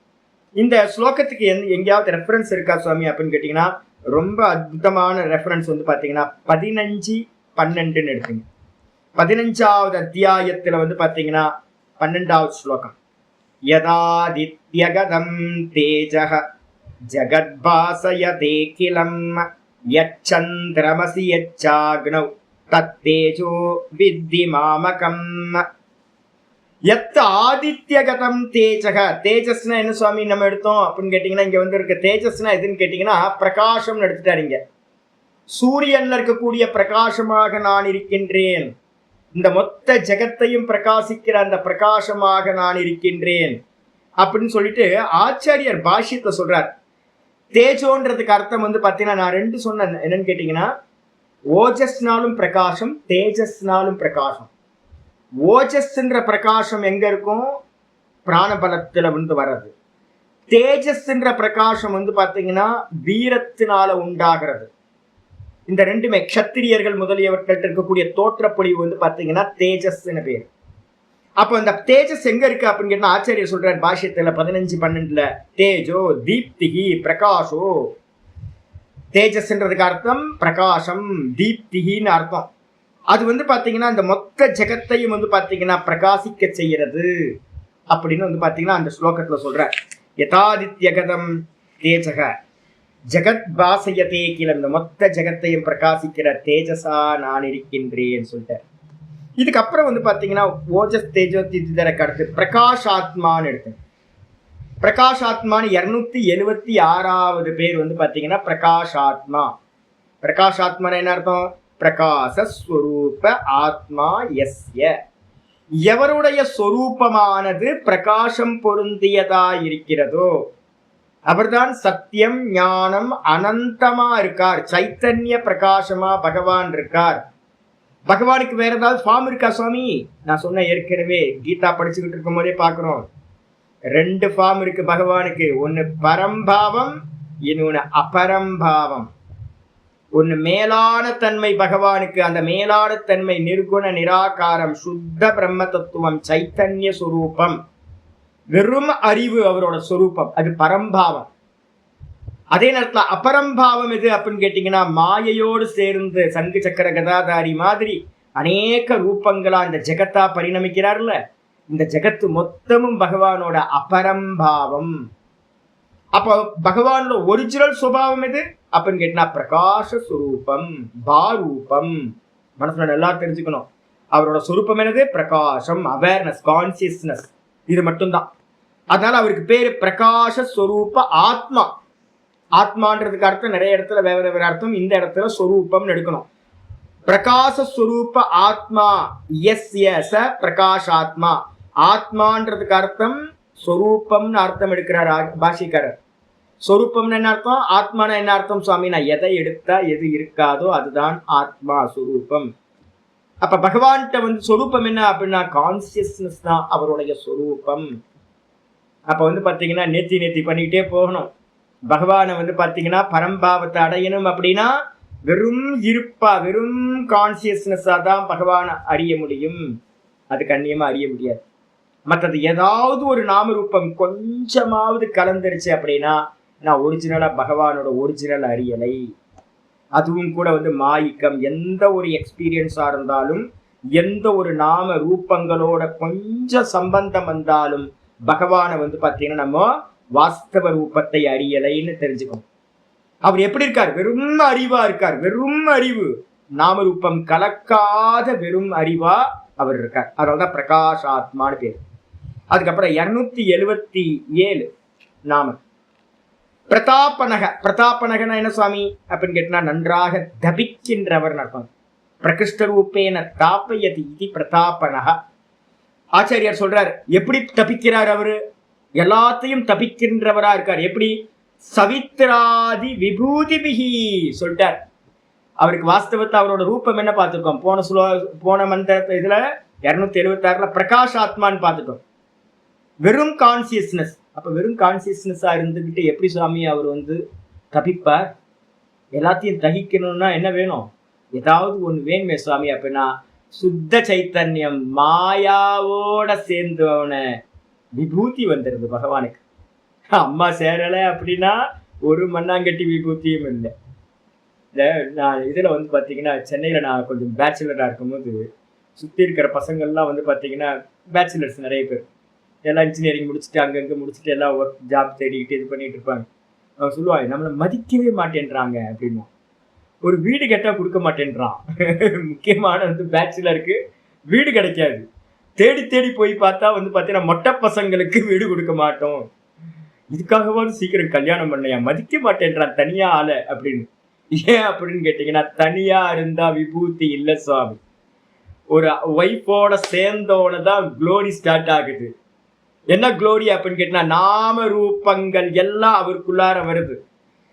இந்த ஸ்லோகத்துக்கு எங்கேயாவது ரெஃபரன்ஸ் இருக்கா சுவாமி அப்படின்னு கேட்டீங்கன்னா, ரொம்ப அற்புதமான ரெஃபரன்ஸ் பாத்தீங்கன்னா 15:12 எடுத்துங்க. 15வது அத்தியாயத்துல பாத்தீங்கன்னா 12வது ஸ்லோகம். யதாதித்யகதம் தேஜः ஜகத்பாசயதே கிலம் யச்சந்திரமசி யச்சாக்னௌ தத்தேஜோ வித்தி மாமகம். எத் ஆதித்யகதம் தேஜக. தேஜஸ்னா என்ன சுவாமி நம்ம எடுத்தோம் அப்படின்னு கேட்டீங்கன்னா, இங்க வந்து இருக்க தேஜஸ்னா எதுன்னு கேட்டீங்கன்னா பிரகாசம்னு எடுத்துட்டாருங்க. சூரியன்ல இருக்கக்கூடிய பிரகாசமாக நான் இருக்கின்றேன், இந்த மொத்த ஜெகத்தையும் பிரகாசிக்கிற அந்த பிரகாசமாக நான் இருக்கின்றேன் அப்படின்னு சொல்லிட்டு ஆச்சாரியர் பாஷ்யத்தை சொல்றார். தேஜோன்றதுக்கு அர்த்தம் வந்து பாத்தீங்கன்னா நான் ரெண்டு சொன்னேன். என்னன்னு கேட்டீங்கன்னா, ஓஜஸ்னாலும் பிரகாசம், தேஜஸ்னாலும் பிரகாசம். ஓஜஸ்ன்ற பிரகாசம் எங்க இருக்கும்? பிராணபலத்துல வந்து வர்றது. தேஜஸ்ன்ற பிரகாசம் வந்து பாத்தீங்கன்னா வீரத்தினால உண்டாகிறது. இந்த ரெண்டுமே க்ஷத்திரியர்கள் முதலியவர்கள்ட்ட இருக்கக்கூடிய தோற்றப்பொழிவு வந்து பாத்தீங்கன்னா தேஜஸ்ன்னு பேர். அப்போ இந்த தேஜஸ் எங்க இருக்கு அப்படின்னு கேட்டா ஆச்சாரியர் சொல்றார் பாஷ்யத்துல 15:12 தேஜோ தீப்திகி பிரகாஷோ. தேஜஸ்ன்றதுக்கு அர்த்தம் பிரகாசம், தீப்திகின்னு அர்த்தம். அது வந்து பாத்தீங்கன்னா இந்த மொத்த ஜெகத்தையும் வந்து பாத்தீங்கன்னா பிரகாசிக்க செய்யறது அப்படின்னு வந்து பாத்தீங்கன்னா அந்த ஸ்லோகத்துல சொல்ற. யதாதித்யகதம் தேஜக ஜெகத் பாசயதே கிலம், இந்த மொத்த ஜெகத்தையும் பிரகாசிக்கிற தேஜஸா நான் இருக்கின்றேன்னு சொல்லிட்டார். இதுக்கப்புறம் வந்து பாத்தீங்கன்னா ஓஜஸ் தேஜோ திதிதரக்கு அடுத்து பிரகாஷாத்மான்னு எடுத்து. பிரகாஷாத்மான்னு 276வது பேர் வந்து பாத்தீங்கன்னா பிரகாஷாத்மா. பிரகாஷாத்மான்னு என்ன அர்த்தம்? பிரகாசஸ்வரூப ஆத்மா யஸ்ய, எவருடைய சொரூபமானது பிரகாசம் பொருந்தியதா இருக்கிறதோ அவர்தான் சத்தியம் ஞானம் அனந்தமா இருக்கார், சைத்தன்ய பிரகாசமா பகவான் இருக்கார். பகவானுக்கு வேற ஏதாவது ஃபார்ம் இருக்கா சுவாமி? நான் சொன்ன ஏற்கனவே கீதா படிச்சுக்கிட்டு இருக்கும் போதே பாக்குறோம், 2 ஃபார்ம் இருக்கு பகவானுக்கு. ஒன்னு பரம்பாவம், இன்னொன்னு அபரம்பாவம். ஒன்னு மேலான தன்மை பகவானுக்கு, அந்த மேலான தன்மை நிர்குண நிராகாரம் சுத்த பிரம்ம தத்துவம் சைத்தன்ய சுரூபம், வெறும் அறிவு அவரோட சொரூபம், அது பரம்பாவம். அதே நேரத்துல அபரம்பாவம் எது அப்படின்னு கேட்டீங்கன்னா, மாயையோடு சேர்ந்து சங்கு சக்கர கதாதாரி மாதிரி அநேக ரூபங்களா இந்த ஜெகத்தா பரிணமிக்கிறார்ல, இந்த ஜெகத்து மொத்தமும் பகவானோட அபரம்பாவம். அப்போ பகவானோட ஒரிஜினல் சுபாவம் எது அப்படின்னு கேட்டா பிரகாச சுரூபம், பாரூபம். மனசுல நல்லா தெரிஞ்சுக்கணும், அவரோட சுரூபம் என்னது? பிரகாசம், அவேர்னஸ், கான்சியஸ்னஸ், இது மட்டும்தான். அதனால அவருக்கு பேரு பிரகாச ஸ்வரூப ஆத்மா. ஆத்மான்றதுக்கு அர்த்தம் நிறைய இடத்துல வேற வேற அர்த்தம், இந்த இடத்துல ஸ்வரூபம் எடுக்கணும். பிரகாச ஸ்வரூப ஆத்மா யஸ்ய ச பிரகாஷாத்மா. ஆத்மான்றதுக்கு அர்த்தம் ஸ்வரூபம்னு அர்த்தம் எடுக்கிறார் பாஷிக்காரர். ஸ்வரூபம்னு என்ன அர்த்தம்? ஆத்மான என்ன அர்த்தம் சுவாமி? நான் எதை எடுத்தா எது இருக்காதோ அதுதான் ஆத்மா ஸ்வரூபம். அப்ப பகவான்கிட்ட வந்து ஸ்வரூபம் என்ன அப்படின்னா கான்சியஸ்னஸ் தான் அவருடைய ஸ்வரூபம். அப்ப வந்து பாத்தீங்கன்னா நேத்தி பண்ணிக்கிட்டே போகணும். பகவானை வந்து பாத்தீங்கன்னா பரம்பாவத்தை அடையணும் அப்படின்னா வெறும் இருப்பா, வெறும் கான்சியஸ்னஸா தான் பகவானை அறிய முடியும். அது கண்ணியமா அறிய முடியாது. மற்றது ஏதாவது ஒரு நாமரூபம் கொஞ்சமாவது கலந்துருச்சு அப்படின்னா நான் ஒரிஜினலா பகவானோட ஒரிஜினல் அறியலை. அதுவும் கூட வந்து மாயிக்கம். எந்த ஒரு எக்ஸ்பீரியன்ஸா இருந்தாலும், எந்த ஒரு நாம ரூபங்களோட கொஞ்சம் சம்பந்தம் வந்தாலும் பகவானை வந்து பாத்தீங்கன்னா நம்ம வாஸ்தவ ரூபத்தை அறியலைன்னு தெரிஞ்சுக்கணும். அவர் எப்படி இருக்கார்? வெறும் அறிவா இருக்கார். வெறும் அறிவு, நாம ரூபம் கலக்காத வெறும் அறிவா அவர் இருக்கார். அதனாலதான் பிரகாஷாத்மான்னு பேர். அதுக்கப்புறம் 277 நாம பிரதாபனக. பிரதாபனகனா என்ன சுவாமி அப்படின்னு கேட்டா நன்றாக தபிக்கின்றவர் அர்த்தம். பிரகிருஷ்ட ரூபேன தாபயதி இது பிரதாபனக. ஆச்சாரியார் சொல்றார், எப்படி தபிக்கிறார் அவரு? எல்லாத்தையும் தபிக்கின்றவரா இருக்கார். எப்படி? சவித்ராதி விபூதிபிகி சொல்லிட்டார். அவருக்கு வாஸ்தவத்தை அவரோட ரூபம் என்ன பார்த்துருக்கோம்? போன மந்திர இதுல 276 பிரகாஷாத்மான்னு பார்த்துட்டோம். வெறும் கான்சியஸ்னஸ். அப்ப வெறும் கான்சியஸ்னஸா இருந்துகிட்டு எப்படி சுவாமி அவர் வந்து தபிப்பார்? எல்லாத்தையும் தகிக்கணும்னா என்ன வேணும்? ஏதாவது ஒண்ணு வேணுமே சுவாமி. அப்படின்னா சுத்த சைத்தன்யம் மாயாவோட சேர்ந்தவன விபூதி வந்துடுது பகவானுக்கு. அம்மா சேரலை அப்படின்னா ஒரு மண்ணாங்கட்டி விபூதியும் இல்லை. நான் இதுல வந்து பாத்தீங்கன்னா சென்னையில நான் கொஞ்சம் பேச்சுலரா இருக்கும்போது சுத்தி இருக்கிற பசங்கள்லாம் வந்து பாத்தீங்கன்னா பேச்சுலர்ஸ் நிறைய பேர். எல்லாம் இன்ஜினியரிங் முடிச்சுட்டு அங்கங்கே முடிச்சுட்டு எல்லாம் ஒர்க் ஜாப் தேடிக்கிட்டு இது பண்ணிட்டு இருப்பாங்க. அவங்க சொல்லுவாங்க நம்மளை மதிக்கவே மாட்டேன்றாங்க அப்படின்னு. ஒரு வீடு கேட்டால் கொடுக்க மாட்டேன்றான். முக்கியமான பேச்சுலருக்கு வீடு கிடைக்காது. தேடி தேடி போய் பார்த்தா பார்த்தீங்கன்னா மொட்டை பசங்களுக்கு வீடு கொடுக்க மாட்டோம். இதுக்காகவாது சீக்கிரம் கல்யாணம் பண்ணையா, மதிக்க மாட்டேன்றான் தனியா ஆள அப்படின்னு. ஏன் அப்படின்னு கேட்டீங்கன்னா, தனியா இருந்தா விபூதி இல்ல சுவாமி. ஒரு ஒய்ஃபோட சேர்ந்தோட தான் குளோரி ஸ்டார்ட் ஆகுது. என்ன குளோரி அப்படின்னு கேட்டீங்கன்னா, நாம ரூபங்கள் எல்லாம் அவருக்குள்ளார வருது.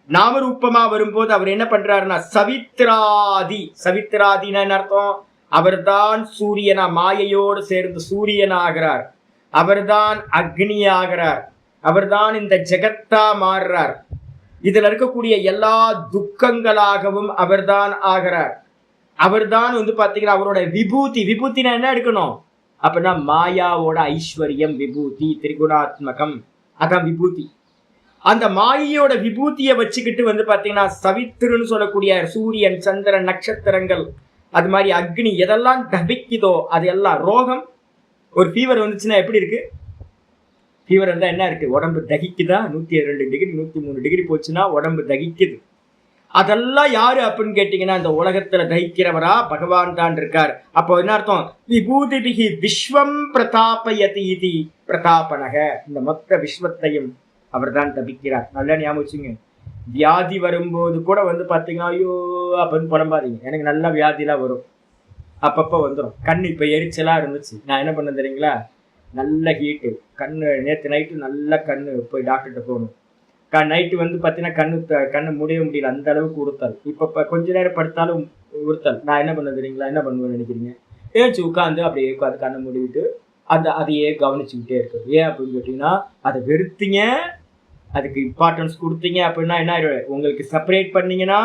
நாமரூபமா வரும்போது அவர் என்ன பண்றாருன்னா சவித்ராதி. சவித்ராதினா என்ன அர்த்தம்? அவர்தான் சூரியனா, மாயையோடு சேர்ந்து சூரியன் ஆகிறார். அவர்தான் அக்னி ஆகிறார். அவர்தான் இந்த ஜெகத்தா மாறுறார். இதுல இருக்கக்கூடிய எல்லா துக்கங்களாகவும் அவர்தான் ஆகிறார். அவர்தான் பாத்தீங்கன்னா அவரோட விபூதி. விபூத்தினா என்ன எடுக்கணும் அப்படின்னா மாயாவோட ஐஸ்வர்யம் விபூதி, திரிகுணாத்மகம், அதான் விபூதி. அந்த மாயையோட விபூதியை வச்சுக்கிட்டு பாத்தீங்கன்னா சவித்திருன்னு சொல்லக்கூடிய சூரியன், சந்திரன், நட்சத்திரங்கள், அது மாதிரி அக்னி எதெல்லாம் தபிக்குதோ அது எல்லாம். ரோகம், ஒரு ஃபீவர் வந்துச்சுன்னா எப்படி இருக்கு? ஃபீவர் இருந்தா என்ன இருக்கு? உடம்பு தகிக்குதா? 102 டிகிரி 103 டிகிரி போச்சுன்னா உடம்பு தகிக்குது. அதெல்லாம் யாரு அப்படின்னு கேட்டீங்கன்னா இந்த உலகத்துல தகிக்கிறவரா பகவான் தான் இருக்கார். அப்போ என்ன அர்த்தம்? விபூதிபிகி விஸ்வம் பிரதாபயதி இதி பிரதாபனக. இந்த மொத்த விஸ்வத்தையும் அவர் தான் தபிக்கிறார். நல்லா ஞாபகம் வச்சுங்க. வியாதி வரும்போது கூட பாத்தீங்கன்னா ஐயோ அப்படின்னு புலம்பாதீங்க. எனக்கு நல்லா வியாதிலாம் வரும், அப்பப்போ வந்துடும். கண் இப்போ எரிச்சலா இருந்துச்சு, நான் என்ன பண்ண தெரியுங்களா? நல்ல ஹீட்டு, கண்ணு நேற்று நைட்டு நல்ல கண்ணு போய் டாக்டர்கிட்ட போகணும். நைட்டு பார்த்தீங்கன்னா கண்ணை முடிய முடியல, அந்த அளவுக்கு உறுத்தல். இப்போ கொஞ்ச நேரம் படுத்தாலும் உறுத்தல். நான் என்ன பண்ண தெரியுங்களா? என்ன பண்ணுவேன்னு நினைக்கிறீங்க? ஏச்சு உட்காந்து அப்படியே உட்காந்து கண்ணை மூடிவிட்டு அதையே கவனிச்சுக்கிட்டே இருக்கு. ஏன் அப்படின்னு கேட்டீங்கன்னா அதை வெறுத்தீங்க, அதுக்கு இம்பார்ட்டன்ஸ் கொடுத்தீங்க அப்படின்னா என்ன ஆயிடும்? உங்களுக்கு செப்பரேட் பண்ணீங்கன்னா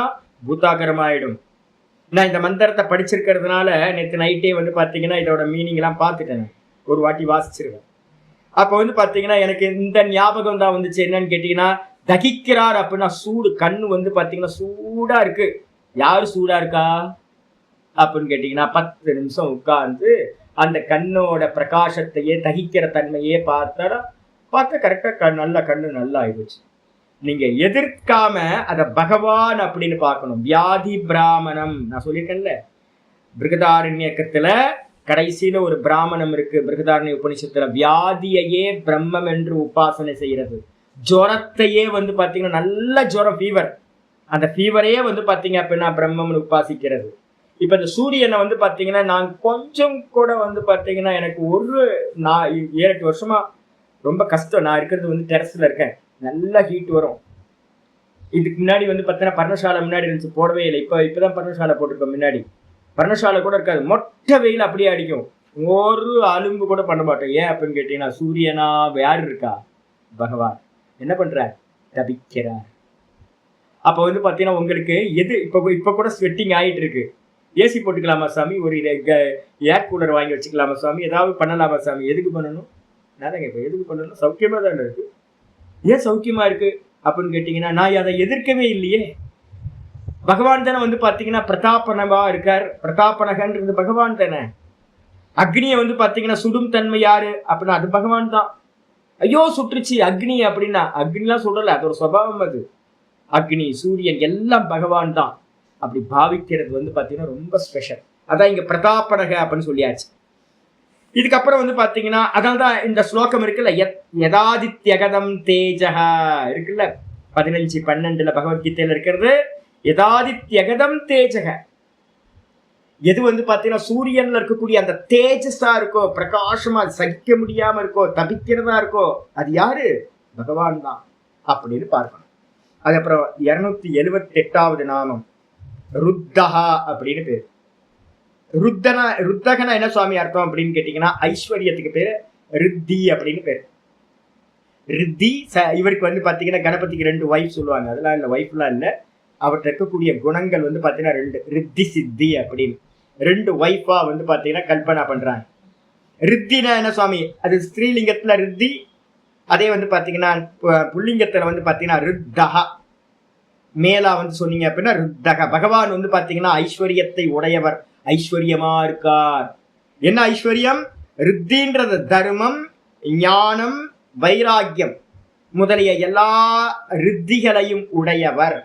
பூத்தாகரம் ஆயிடும். நான் இந்த மந்திரத்தை படிச்சிருக்கிறதுனால நேற்று நைட்டே பார்த்தீங்கன்னா இதோட மீனிங்லாம் பார்த்துட்டேன், ஒரு வாட்டி வாசிச்சிருவேன். அப்போ பார்த்தீங்கன்னா எனக்கு இந்த ஞாபகம் தான் வந்துச்சு. என்னன்னு கேட்டீங்கன்னா தகிக்கிறார் அப்படின்னா சூடு. கண்ணு பார்த்தீங்கன்னா சூடா இருக்கு. யாரு சூடா இருக்கா அப்படின்னு கேட்டீங்கன்னா 10 நிமிஷம் உட்கார்ந்து அந்த கண்ணோட பிரகாசத்தையே தகிக்கிற தன்மையே பார்த்தா கரெக்டா நல்ல கண்ணு நல்லா ஆயிடுச்சு. நீங்க எதிர்க்காம அத பகவான் அப்படின்னு பார்க்கணும். வியாதி பிராமணம் நான் சொல்லியிருக்கேன்ல, பிருகதாரண்யக்கத்துல கடைசியில ஒரு பிராமணம் இருக்கு. பிருகதாரண்ய உபனிஷத்துல வியாதியையே பிரம்மம் என்று உபாசனை செய்யறது. ஜுரத்தையே பாத்தீங்கன்னா நல்ல ஜுரம், ஃபீவர், அந்த ஃபீவரையே பாத்தீங்க அப்படின்னா பிரம்மம்னு உபாசிக்கிறது. இப்ப இந்த சூரியனை பாத்தீங்கன்னா நான் கொஞ்சம் கூட பாத்தீங்கன்னா எனக்கு நான் 7-8 வருஷமா ரொம்ப கஷ்டம். நான் இருக்கிறது டெரஸ்ல இருக்கேன், நல்ல ஹீட் வரும். இதுக்கு முன்னாடி பார்த்தீங்கன்னா பர்ணசாலை முன்னாடி இருந்துச்சு, போடவே இல்லை. இப்பதான் பர்ணசாலை போட்டிருக்கோம். முன்னாடி பர்ணசாலை கூட இருக்காது, மொட்டை வெயில் அப்படியே அடிக்கும், ஒரு அலும்பு கூட பண்ண மாட்டோம். ஏன் அப்படின்னு கேட்டீங்கன்னா சூரியனா யாரு இருக்கா? பகவான். என்ன பண்றார்? தபிக்கிறார். அப்போ பாத்தீங்கன்னா உங்களுக்கு எது இப்ப கூட ஸ்வெட்டிங் ஆயிட்டு இருக்கு. ஏசி போட்டுக்கலாமா சாமி? ஒரு ஏர் கூலர் வாங்கி வச்சுக்கலாமா சாமி? ஏதாவது பண்ணலாமா சாமி? எதுக்கு பண்ணணும்? நான் இப்போ எதுக்கு பண்ணணும்? சௌக்கியமா தானே இருக்கு. ஏன் சௌக்கியமா இருக்கு அப்படின்னு கேட்டீங்கன்னா நான் அதை எதிர்க்கவே இல்லையே. பகவான் தானே பாத்தீங்கன்னா பிரதாபனவா இருக்கார். பிரதாபனகன்றது பகவான் தானே. அக்னியை பாத்தீங்கன்னா சுடும் தன்மை யாரு அப்படின்னா அது பகவான் தான். ஐயோ சுற்றுச்சு அக்னி அப்படின்னா அக்னிலாம் சுடல, அது ஒரு சுபாவம். அது அக்னி, சூரியன் எல்லாம் பகவான் தான். அப்படி பாவிக்கிறது பாத்தீங்கன்னா ரொம்ப ஸ்பெஷல். அதான் இங்க பிரதாபனக அப்படின்னு சொல்லியாச்சு. இதுக்கப்புறம் பாத்தீங்கன்னா அதனால்தான் இந்த ஸ்லோகம் இருக்குல்ல, யதாதித்யகதம் தேஜகா இருக்குல்ல, 15-12 பகவத்கீதையில இருக்கிறது. யதாதித்யகதம் தேஜக, எது பாத்தீங்கன்னா சூரியன்ல இருக்கக்கூடிய அந்த தேஜஸா இருக்கோ, பிரகாசமா சகிக்க முடியாம இருக்கோ, தபிக்கிறதா இருக்கோ, அது யாரு? பகவான் தான் அப்படின்னு பார்க்கணும். அதுக்கப்புறம் 278வது நாமம் ருத்தகா அப்படின்னு பேரு. ருத்தகனா என்ன சுவாமி அர்த்தம் அப்படின்னு கேட்டீங்கன்னா ஐஸ்வர்யத்துக்கு பேரு ரித்தி அப்படின்னு பேரு. ரித்தி இவருக்கு பாத்தீங்கன்னா கணபதிக்கு 2 வைஃப் சொல்லுவாங்க. அதெல்லாம் இல்ல, வைஃப்லாம் இல்ல, அவர்கிட்ட இருக்கக்கூடிய குணங்கள் பாத்தீங்கன்னா 2 ரித்தி சித்தி அப்படின்னு 2 வைஃபா பாத்தீங்கன்னா கல்பனா பண்றாங்க. ரித்தினா என்ன சுவாமி? அது ஸ்ரீலிங்கத்துல ரித்தி, அதே பாத்தீங்கன்னா புல்லிங்கத்துல பாத்தீங்கன்னா ருத்தகா, மேலா சொன்னீங்க அப்படின்னா ருத்தக. பகவான் பாத்தீங்கன்னா ஐஸ்வர்யத்தை உடையவர், ஐஸ்வர்யமா இருக்கார். என்ன ஐஸ்வர்யம்? ரித்தின்றது தர்மம், ஞானம், வைராக்கியம் முதலிய எல்லா ரித்திகளையும் உடையவர்,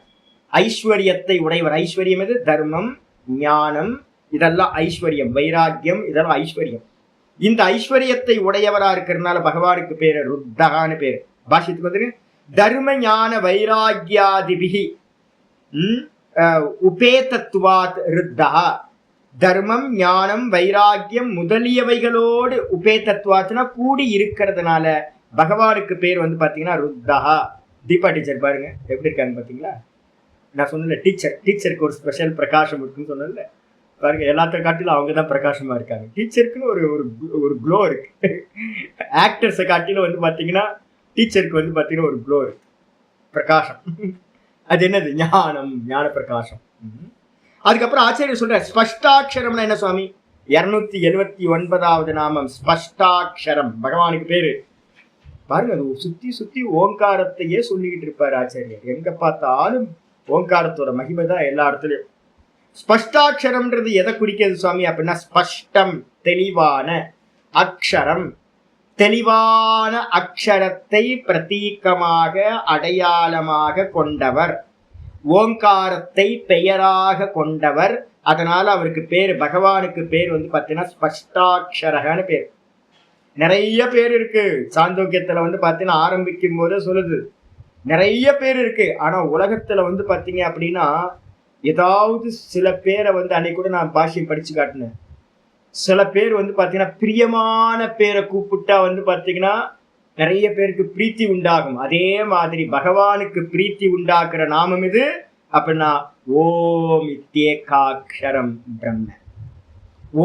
ஐஸ்வர்யத்தை உடையவர். ஐஸ்வர்யம் எது? தர்மம், ஞானம், இதெல்லாம் ஐஸ்வர்யம். வைராக்கியம் இதெல்லாம் ஐஸ்வர்யம். இந்த ஐஸ்வர்யத்தை உடையவரா இருக்கிறதுனால பகவானுக்கு பேரு ருத்தகான்னு பேரு. பாஷ்யத்துக்கு வந்து தர்ம ஞான வைராக்கியாதிபிகி உபேதத்துவாத் ருத்தகா. தர்மம், ஞானம், வைராக்கியம் முதலியவைகளோடு உபேதத்துவாத்னா கூடி இருக்கிறதுனால பகவானுக்கு பேர் வந்து பாத்தீங்கன்னா ருத்தகா. தீபா டீச்சர் பாருங்க எப்படி இருக்காங்க பாத்தீங்களா? நான் சொன்னல டீச்சருக்கு ஒரு ஸ்பெஷல் பிரகாசம் இருக்குன்னு சொன்னல பாருங்க. எல்லாத்த காட்டிலும் அவங்க தான் பிரகாசமா இருக்காங்க. டீச்சருக்குன்னு ஒரு ஒரு க்ளோ இருக்கு. ஆக்டர்ஸை காட்டிலும் வந்து பாத்தீங்கன்னா டீச்சருக்கு வந்து பாத்தீங்கன்னா ஒரு க்ளோ இருக்கு, பிரகாசம். அது என்னது? ஞானம், ஞான பிரகாசம். அதுக்கப்புறம் ஆச்சாரியர் சொல்ற ஸ்பஷ்டாட்சரம்னா என்ன சுவாமி? 279வது நாமம் ஸ்பஷ்டாட்சரம். பகவானுக்கு பேரு பாருங்க. அது சுத்தி சுத்தி ஓங்காரத்தையே சொல்லிக்கிட்டு இருப்பாரு ஆச்சாரியர். எங்க பார்த்தாலும் ஓங்காரத்தோட மகிமை தான் எல்லா இடத்துலயும். ஸ்பஷ்டாட்சரம்ன்றது எதை குறிக்கிறது சுவாமி அப்படின்னா, ஸ்பஷ்டம் தெளிவான அக்ஷரம். தெளிவான அக்ஷரத்தை பிரதீகமாக அடையாளமாக கொண்டவர், ஓங்காரத்தை பெயராக கொண்டவர். அதனால அவருக்கு பேரு, பகவானுக்கு பேர் வந்து பாத்தீங்கன்னா ஸ்பஷ்டாட்சரகன்னு பேர். நிறைய பேர் இருக்கு. சாந்தோக்கியத்துல வந்து பாத்தீங்கன்னா ஆரம்பிக்கும் போதே சொல்லுது நிறைய பேர் இருக்கு. ஆனா உலகத்துல வந்து பாத்தீங்க அப்படின்னா ஏதாவது சில பேரை வந்து அன்னைக்கு கூட நான் பாஷ்யம் படிச்சு காட்டினேன். சில பேர் வந்து பாத்தீங்கன்னா பிரியமான பேரை கூப்பிட்டா வந்து பாத்தீங்கன்னா நிறைய பேருக்கு பிரீத்தி உண்டாகும். அதே மாதிரி பகவானுக்கு பிரீத்தி உண்டாக்குற நாமம் இது அப்படின்னா ஓம் இத்யேகாக்ஷரம் பிரம்ம.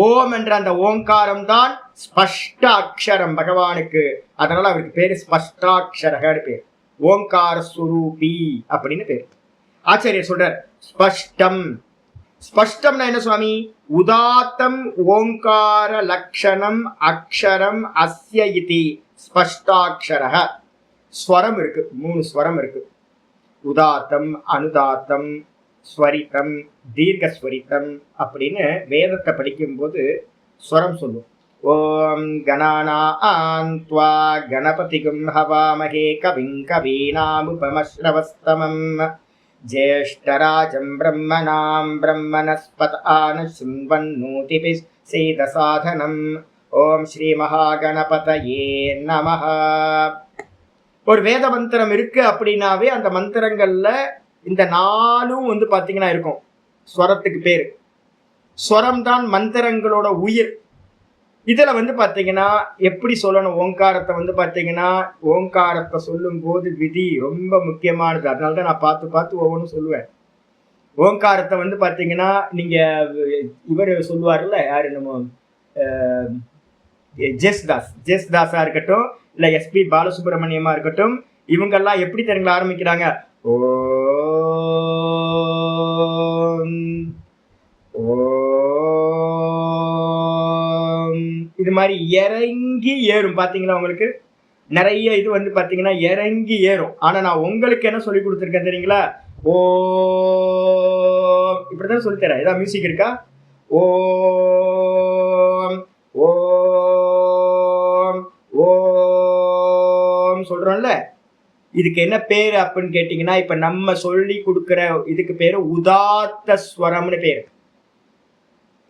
ஓம் என்ற அந்த ஓங்காரம் தான் ஸ்பஷ்ட அக்ஷரம் பகவானுக்கு. அதனால அவருக்கு பேரு ஸ்பஷ்டாட்சரகர் பேர். ஓங்கார ஸ்வரூபி அப்படின்னு பேர். ஆச்சாரியர் சொல்றார் ஸ்பஷ்டம். ஸ்பஷ்டம்னா என்ன சுவாமி? உதாத்தம் ஓங்கார லக்ஷணம் அக்ஷரம் அஸ்ய இதி ஸ்பஷ்டாட்சரக. ஸ்வரம் இருக்கு, 3 ஸ்வரம் இருக்கு. உதாத்தம், அனுதாத்தம், ஸ்வரித்தம், தீர்க்கஸ்வரித்தம் அப்படின்னு வேதத்தை படிக்கும்போது ஸ்வரம் சொல்லும். ஓம் கணானாம் த்வா கணபதிகும் ஹவாமஹே கவிம் கவீனாமுபமஸ்ரவஸ்தமம் ஜேஷ்டராஜம் பிரம்மணாம் பிரம்மணஸ்பதான சுண்வன்னோதிபிஸ் சேதசாதனம். ஓம் ஸ்ரீ மகாகணபதயே நமஹ. ஒரு வேத மந்திரம் இருக்கு அப்படின்னாவே அந்த மந்திரங்கள்ல இந்த 4ம் வந்து பாத்தீங்கன்னா இருக்கும். ஸ்வரத்துக்கு பேரு. ஸ்வரம் தான் மந்திரங்களோட உயிர். இதுல வந்து பாத்தீங்கன்னா எப்படி சொல்லணும்? ஓங்காரத்தை வந்து பாத்தீங்கன்னா ஓங்காரத்தை சொல்லும் போது விதி ரொம்ப முக்கியமானது. அதனாலதான் நான் பார்த்து பார்த்து ஒவ்வொன்றும் சொல்லுவேன். ஓங்காரத்தை வந்து பாத்தீங்கன்னா நீங்க இவர் சொல்லுவார்ல, யாரு நம்ம ஜெஸ்தாஸா இருக்கட்டும், இல்ல எஸ்பி பாலசுப்ரமணியமா இருக்கட்டும், இவங்கெல்லாம் எப்படி தெரியுங்களா ஆரம்பிக்கிறாங்க? இது மாதிரி இறங்கி ஏறும். பாத்தீங்களா? உங்களுக்கு நிறைய இது வந்து பாத்தீங்கன்னா இறங்கி ஏறும். ஆனா நான் உங்களுக்கு என்ன சொல்லி கொடுத்துருக்கேன் தெரியுங்களா? ஓ இப்படிதான் சொல்லித்தரேன். ஏதாவது மியூசிக் இருக்கா? ஓம் ஓம் ஓம் சொல்றோம்ல, இதுக்கு என்ன பேரு அப்படின்னு கேட்டீங்கன்னா, இப்ப நம்ம சொல்லி கொடுக்கிற இதுக்கு பேரு உதாத்த ஸ்வரம்னு பேரு.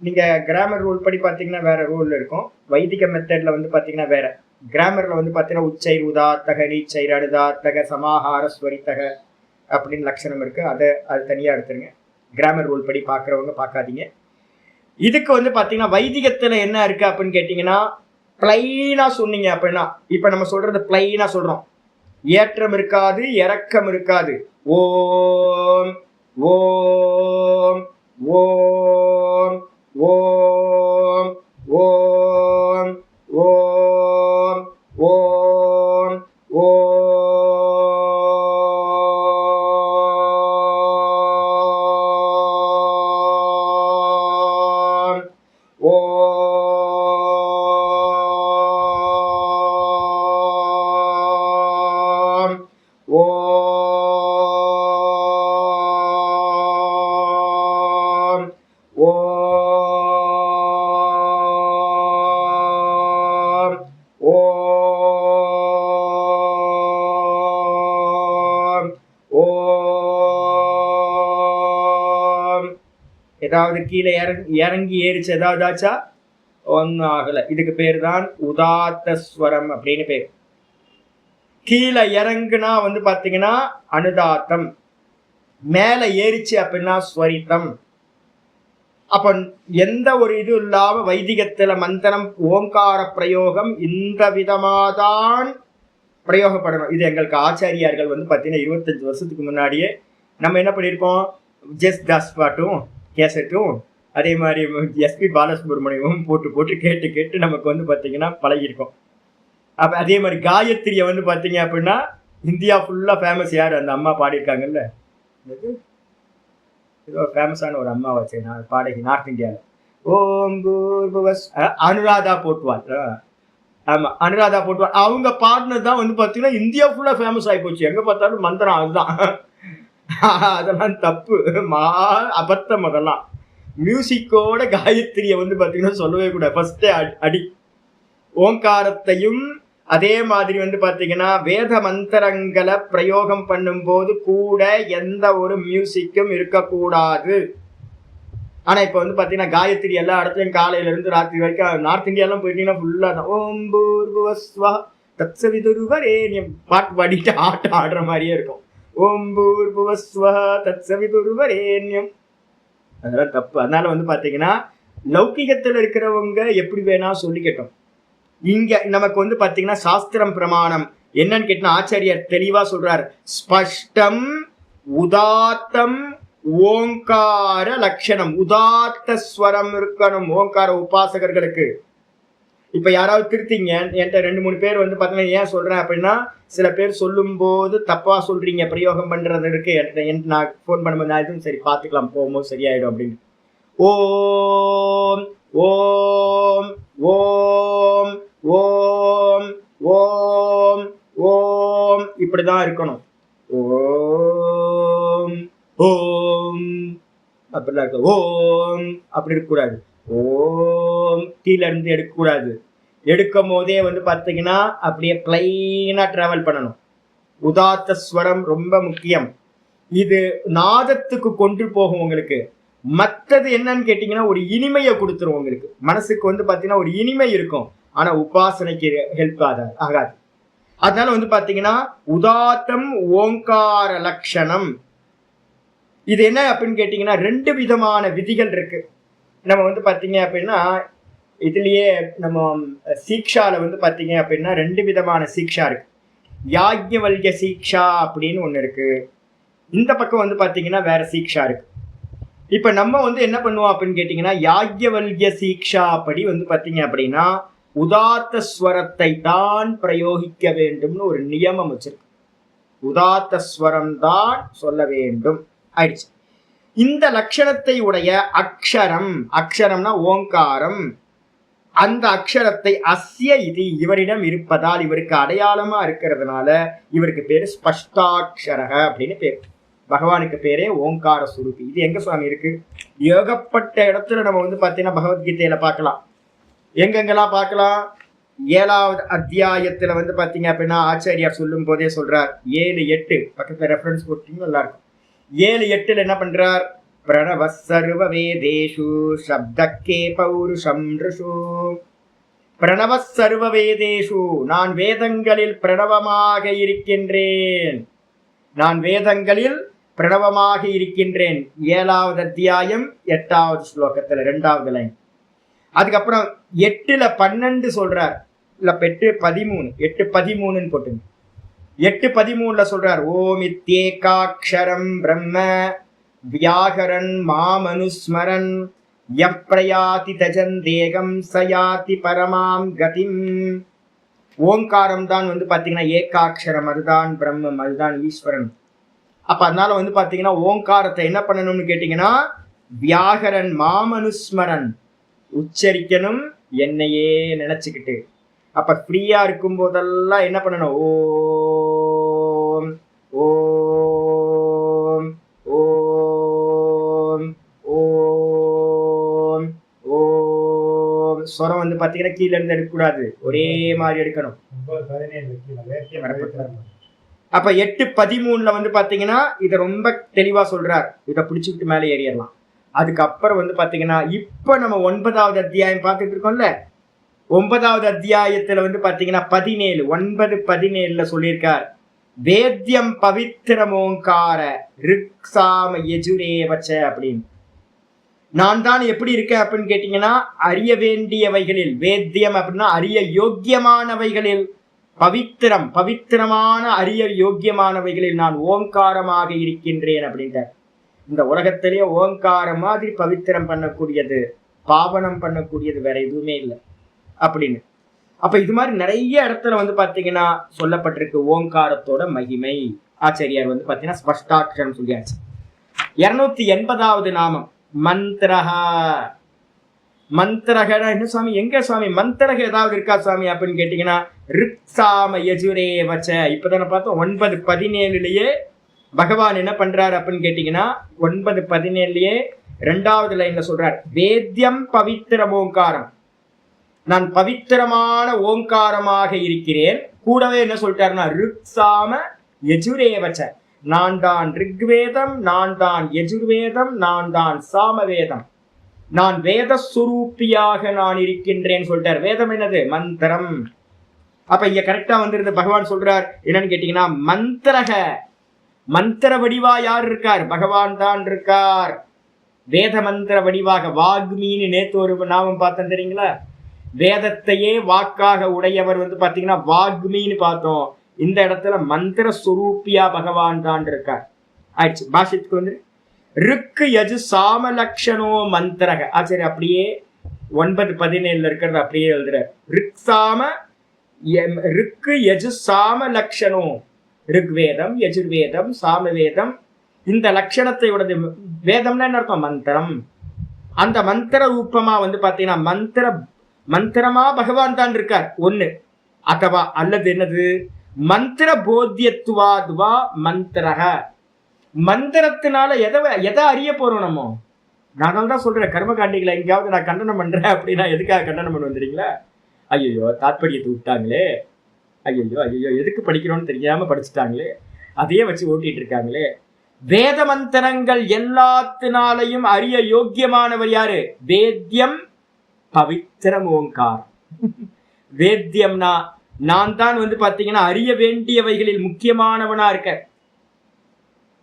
நீங்க கிராமர் ரூல் படி பாத்தீங்கன்னா வேற ரூல் இருக்கும். வைதிக மெத்தட்ல வந்து பாத்தீங்கன்னா வேற. கிராமர்ல வந்து பாத்தீங்கன்னா உச்சை உதாத்தக, நீச்சை அனுதாத்தக, சமாஹார ஸ்வரித்தக அப்படின்னு லட்சணம் இருக்கு. அது தனியா எடுத்துருங்க. கிராமர் ரூல் படி பாக்குறவங்க பார்க்காதீங்க. இதுக்கு வந்து பாத்தீங்கன்னா வைதிகத்துல என்ன இருக்கு அப்படின்னு கேட்டீங்கன்னா, பிளைனா சொன்னீங்க அப்படின்னா, இப்ப நம்ம சொல்றது பிளைனா சொல்றோம். ஏற்றம் இருக்காது, இறக்கம் இருக்காது. ஓம் ஓம் ஓம் ஓம் ஓம் ஓம் ஓம் ஓம் ஓம் ஏதாவது கீழே இறங்கி ஏறிச்சு ஏதாவது ஆச்சா? ஒன்றும் ஆகலை. இதுக்கு பேர் தான் உதாத்த ஸ்வரம் அப்படின்னு பேர். கீழே இறங்குனா வந்து பார்த்தீங்கன்னா அனுதாத்தம், மேலே ஏறிச்சு அப்படின்னா ஸ்வரித்தம். அப்ப எந்த ஒரு இது இல்லாம வைதிகத்துல மந்திரம் ஓங்கார பிரயோகம் இந்த விதமாதான் பிரயோகப்படணும். இது எங்களுக்கு ஆச்சாரியார்கள் வந்து பார்த்தீங்கன்னா 25 வருஷத்துக்கு முன்னாடியே நம்ம என்ன பண்ணியிருக்கோம், ஜெஸ் தாஸ் பாட்டும் கேசட்டும் அதே மாதிரி எஸ்பி பாலசுப்ரமணியமும் போட்டு போட்டு கேட்டு கேட்டு நமக்கு வந்து பார்த்தீங்கன்னா பழகிருக்கோம். அப்போ அதே மாதிரி காயத்ரியை வந்து பார்த்தீங்க அப்படின்னா இந்தியா ஃபுல்லாக ஃபேமஸ். யார் அந்த அம்மா பாடியிருக்காங்கல்ல, ஏதோ ஃபேமஸான ஒரு அம்மா வச்சு நான் பாடகி நார்த் இந்தியாவில், ஓம் பூர்புவஸ், அனுராதா போட்வால். ஆமாம், அனுராதா போட்வால் அவங்க பாடினது தான் வந்து பார்த்தீங்கன்னா இந்தியா ஃபுல்லாக ஃபேமஸ் ஆகி போச்சு. எங்கே பார்த்தாலும் மந்திரம் அதுதான். அதெல்லாம் தப்பு, அபத்தம். அதெல்லாம் மியூசிக்கோட காயத்ரியை வந்து பார்த்தீங்கன்னா சொல்லவே கூடாது. ஃபர்ஸ்டே அடி. ஓங்காரத்தையும் அதே மாதிரி வந்து பார்த்தீங்கன்னா வேத மந்திரங்களை பிரயோகம் பண்ணும்போது கூட எந்த ஒரு மியூசிக்கும் இருக்கக்கூடாது. ஆனால் இப்போ வந்து பார்த்தீங்கன்னா காயத்ரி எல்லா இடத்துலையும் காலையிலேருந்து ராத்திரி வரைக்கும் நார்த் இந்தியாலாம் போயிட்டீங்கன்னா ஃபுல்லாக தான் ஓம் பூர்புவஸ்வா தத்சவிதுர்வரேண்யம் பாட்டு பாடிட்டு ஆட்டம் ஆடுற மாதிரியே இருக்கும். ஓம் பூர்புவஸ்வா தத்சவிதுர்வரேண்யம். அதெல்லாம் தப்பு. அதனால வந்து பார்த்தீங்கன்னா லௌகிகத்தில் இருக்கிறவங்க எப்படி வேணா சொல்லிக்கட்டும். இங்க நமக்கு வந்து பாத்தீங்கன்னா சாஸ்திரம் பிரமாணம் என்னன்னு கேட்டா ஆச்சாரியர் தெளிவா சொல்றார். ஸ்பஷ்டம் உதாத்தம் ஓங்கார லட்சணம். உதாத்த ஸ்வரம் இருக்கணும் ஓங்கார உபாசகர்களுக்கு. இப்ப யாராவது திருத்திங்க, என்கிட்ட 2-3 பேர் வந்து பாத்தீங்கன்னா ஏன் சொல்றேன் அப்படின்னா, சில பேர் சொல்லும் போது தப்பா சொல்றீங்க, பிரயோகம் பண்றது இருக்கு. என்கிட்ட நான் போன் பண்ணும்போது நான் எதுவும் சரி பார்த்துக்கலாம் போகும்போது சரியாயிடும் அப்படின்னு. ஓம் ஓம் ஓம் ஓம் ஓம் ஓம் இப்படிதான் இருக்கணும். ஓம் ஓம் அப்படிலாம் இருக்க. ஓம் அப்படி இருக்கக்கூடாது. ஓம் கீழே இருந்து எடுக்கக்கூடாது. எடுக்கும் போதே வந்து பார்த்தீங்கன்னா அப்படியே பிளைனா டிராவல் பண்ணணும். உதாத்த ஸ்வரம் ரொம்ப முக்கியம். இது நாதத்துக்கு கொண்டு போகும் உங்களுக்கு. மற்றது என்னன்னு கேட்டீங்கன்னா ஒரு இனிமையை கொடுத்துரும் உங்களுக்கு. மனசுக்கு வந்து பார்த்தீங்கன்னா ஒரு இனிமை இருக்கும். ஆனா உபாசனைக்கு ஹெல்ப் ஆகாது. அதனால வந்து பாத்தீங்கன்னா உதாத்தம் ஓங்கார லட்சணம். இது என்ன அப்படின்னு கேட்டீங்கன்னா 2 விதமான விதிகள் இருக்கு. நம்ம வந்து பாத்தீங்க அப்படின்னா இதுலயே நம்ம சீக்ஷால வந்து பாத்தீங்க அப்படின்னா 2 விதமான சீக்ஷா இருக்கு. யாஜ்ஞவல்ய சீக்ஷா அப்படின்னு ஒண்ணு இருக்கு. இந்த பக்கம் வந்து பாத்தீங்கன்னா வேற சீக்ஷா இருக்கு. இப்ப நம்ம வந்து என்ன பண்ணுவோம் அப்படின்னு கேட்டீங்கன்னா யாஜ்ஞவல்ய சீக்ஷா அப்படி வந்து பாத்தீங்க அப்படின்னா உதாத்த ஸ்வரத்தை தான் பிரயோகிக்க வேண்டும்னு ஒரு நியமம் வச்சிருக்கு. உதாத்த ஸ்வரம் தான் சொல்ல வேண்டும் ஆயிடுச்சு. இந்த லட்சணத்தை உடைய அக்ஷரம், அக்ஷரம்னா ஓங்காரம், அந்த அக்ஷரத்தை அஸ்ய இது இவரிடம் இருப்பதால் இவருக்கு அடையாளமா இருக்கிறதுனால இவருக்கு பேரு ஸ்பஷ்டாட்சரக அப்படின்னு பேரு. பகவானுக்கு பேரே ஓங்கார சுரூபி. இது எங்க சுவாமி இருக்கு? ஏகப்பட்ட இடத்துல நம்ம வந்து பார்த்தீங்கன்னா பகவத்கீதையில பார்க்கலாம். எங்கெங்கெல்லாம் பார்க்கலாம்? 7வது அத்தியாயத்துல வந்து பார்த்தீங்க அப்படின்னா ஆச்சாரியார் சொல்லும் போதே சொல்றார். 7-8 பக்கத்துல ரெஃபரன்ஸ் போட்டீங்க நல்லா இருக்கும். 7-8 என்ன பண்றார்? பிரணவ சர்வ வேதேஷு சப்தக்கே பௌருஷம் ரிஷு. பிரணவ சர்வ வேதேஷு, நான் வேதங்களில் பிரணவமாக இருக்கின்றேன். நான் வேதங்களில் பிரணவமாக இருக்கின்றேன். 7வது அத்தியாயம் 8வது ஸ்லோகத்துல 2வது லைன். அதுக்கப்புறம் 8-12 சொல்றார். இல்ல 8-13, 8-13 போட்டுங்க. 8-13 சொல்றார். ஓமித்யேகாக்ஷரம் பிரம்ம வியாகரன் மாமனுஸ்மரன் யப்ரயாதி தஜந்தேகம் சயாதி பரமாம் கதிம். ஓங்காரம் தான் வந்து பாத்தீங்கன்னா ஏகாட்சரம், அதுதான் பிரம்மம், அதுதான் ஈஸ்வரன். அப்ப அதனால வந்து பாத்தீங்கன்னா ஓங்காரத்தை என்ன பண்ணணும்னு கேட்டீங்கன்னா வியாகரன் மாமனுஸ்மரன் உச்சரிக்கணும், என்னையே நினைச்சுக்கிட்டு. அப்ப ஃப்ரீயா இருக்கும் போதெல்லாம் என்ன பண்ணணும்? ஓம் ஓம் ஓம் ஓம் ஓம். ஸ்வரம் வந்து பாத்தீங்கன்னா கீழே இருந்து எடுக்கக்கூடாது, ஒரே மாதிரி எடுக்கணும். அப்ப 8-13 வந்து பாத்தீங்கன்னா இதை ரொம்ப தெளிவா சொல்றார். இதை பிடிச்சுக்கிட்டு மேலே ஏறிடலாம். அதுக்கப்புறம் வந்து பாத்தீங்கன்னா இப்ப நம்ம 9வது அத்தியாயம் பார்த்துட்டு இருக்கோம்ல, 9வது அத்தியாயத்துல வந்து பாத்தீங்கன்னா 17 9:17 சொல்லியிருக்கார், வேத்யம் பவித்திரமோங்கார ரிக்ஸாம யஜுரேவச்ச அப்படின்னு. நான் தான் எப்படி இருக்கேன் அப்படின்னு கேட்டீங்கன்னா, அறிய வேண்டியவைகளில், வேத்தியம் அப்படின்னா அறிய யோக்கியமானவைகளில், பவித்திரம் பவித்திரமான அறிய யோக்கியமானவைகளில் நான் ஓங்காரமாக இருக்கின்றேன் அப்படின்ட்டு. இந்த உலகத்திலேயே ஓங்காரம் மாதிரி பவித்திரம் பண்ணக்கூடியது, பாவனம் பண்ணக்கூடியது வேற எதுவுமே இல்லை அப்படின்னு. அப்ப இது மாதிரி நிறைய இடத்துல வந்து பாத்தீங்கன்னா சொல்லப்பட்டிருக்கு ஓங்காரத்தோட மகிமை. ஆச்சரியார் வந்து பாத்தீங்கன்னா ஸ்பஷ்டாட்சரம் சொல்லியாச்சு. 280வது நாமம் மந்திரஹ. மந்திரகனா என்ன சுவாமி, எங்க சுவாமி மந்திரக ஏதாவது இருக்கா சுவாமி அப்படின்னு கேட்டீங்கன்னா, ரிக்ஸாம யஜுரே வச்ச. இப்பதானே பார்த்தோம் 9:17 பகவான் என்ன பண்றாரு அப்படின்னு கேட்டீங்கன்னா, 9:17 2வது லைன்ல சொல்றார், வேத்யம் பவித்திரம் ஓங்காரம், நான் பவித்திரமான ஓங்காரமாக இருக்கிறேன். கூடவே என்ன சொல்லிட்டாருன்னா, ரிக்ஸாம யஜுரேவச்ச, நான் தான் ரிக்வேதம், நான் தான் யஜுர்வேதம், நான் தான் சாமவேதம், நான் வேத சுரூப்பியாக நான் இருக்கின்றேன் சொல்லிட்டார். வேதம் என்னது? மந்திரம். அப்ப இங்க கரெக்டா வந்துருந்து பகவான் சொல்றார் என்னன்னு கேட்டீங்கன்னா, மந்திரக, மந்திர வடிவா யார் இருக்கார்? பகவான் தான் இருக்கார். வேத மந்திர வடிவாக, வாக்மின்னு நேத்து ஒரு நாமம் பார்த்தோம் தெரியுங்களா? வேதத்தையே வாக்காக உடையவர் வந்து பாத்தீங்கன்னா வாக்மின்னு பார்த்தோம். இந்த இடத்துல மந்திர சுரூப்பியா பகவான் தான் இருக்கார். ஆயிடுச்சு. பாஷத்துக்கு வந்து ருக்கு யஜு சாம லட்சணோ மந்திரக. சரி, அப்படியே 9:17 இருக்கிறது அப்படியே எழுதுறார். ருக்கு யஜு சாம லட்சணோ, ருக்வேதம், யஜுர்வேதம், சாமவேதம், இந்த லட்சணத்தை உடது. வேதம்னா என்ன அர்த்தம்? மந்திரம். அந்த மந்திர ரூபமா வந்து பாத்தீங்கன்னா மந்திரமா பகவான் தான் இருக்கார். ஒண்ணு அத்தவா அல்லது என்னது, மந்திர போத்தியத்துவாத்வா மந்திரக. மந்திரத்தினால எதை அறிய போறோம் நம்ம? நான் தான் சொல்றேன், கர்மகாண்டிகளை எங்கேயாவது நான் கண்டனம் பண்றேன் அப்படின்னா எதுக்காக கண்டனம் பண்ண வந்துறீங்களா? ஐயோ தாற்பயத்தை விட்டாங்களே, ஐயோ எதுக்கு படிக்கிறோம்னு தெரியாம படிச்சுட்டாங்களே, அதையே வச்சு ஓட்டிட்டு இருக்காங்களே. வேத மந்திரங்கள் எல்லாத்தினாலையும் அறிய யோக்கியமானவர் யாரு? வேத்யம் பவித்திரம் ஓங்காரம். வேத்தியம்னா நான் தான் வந்து பாத்தீங்கன்னா அறிய வேண்டியவைகளில் முக்கியமானவனா இருக்க,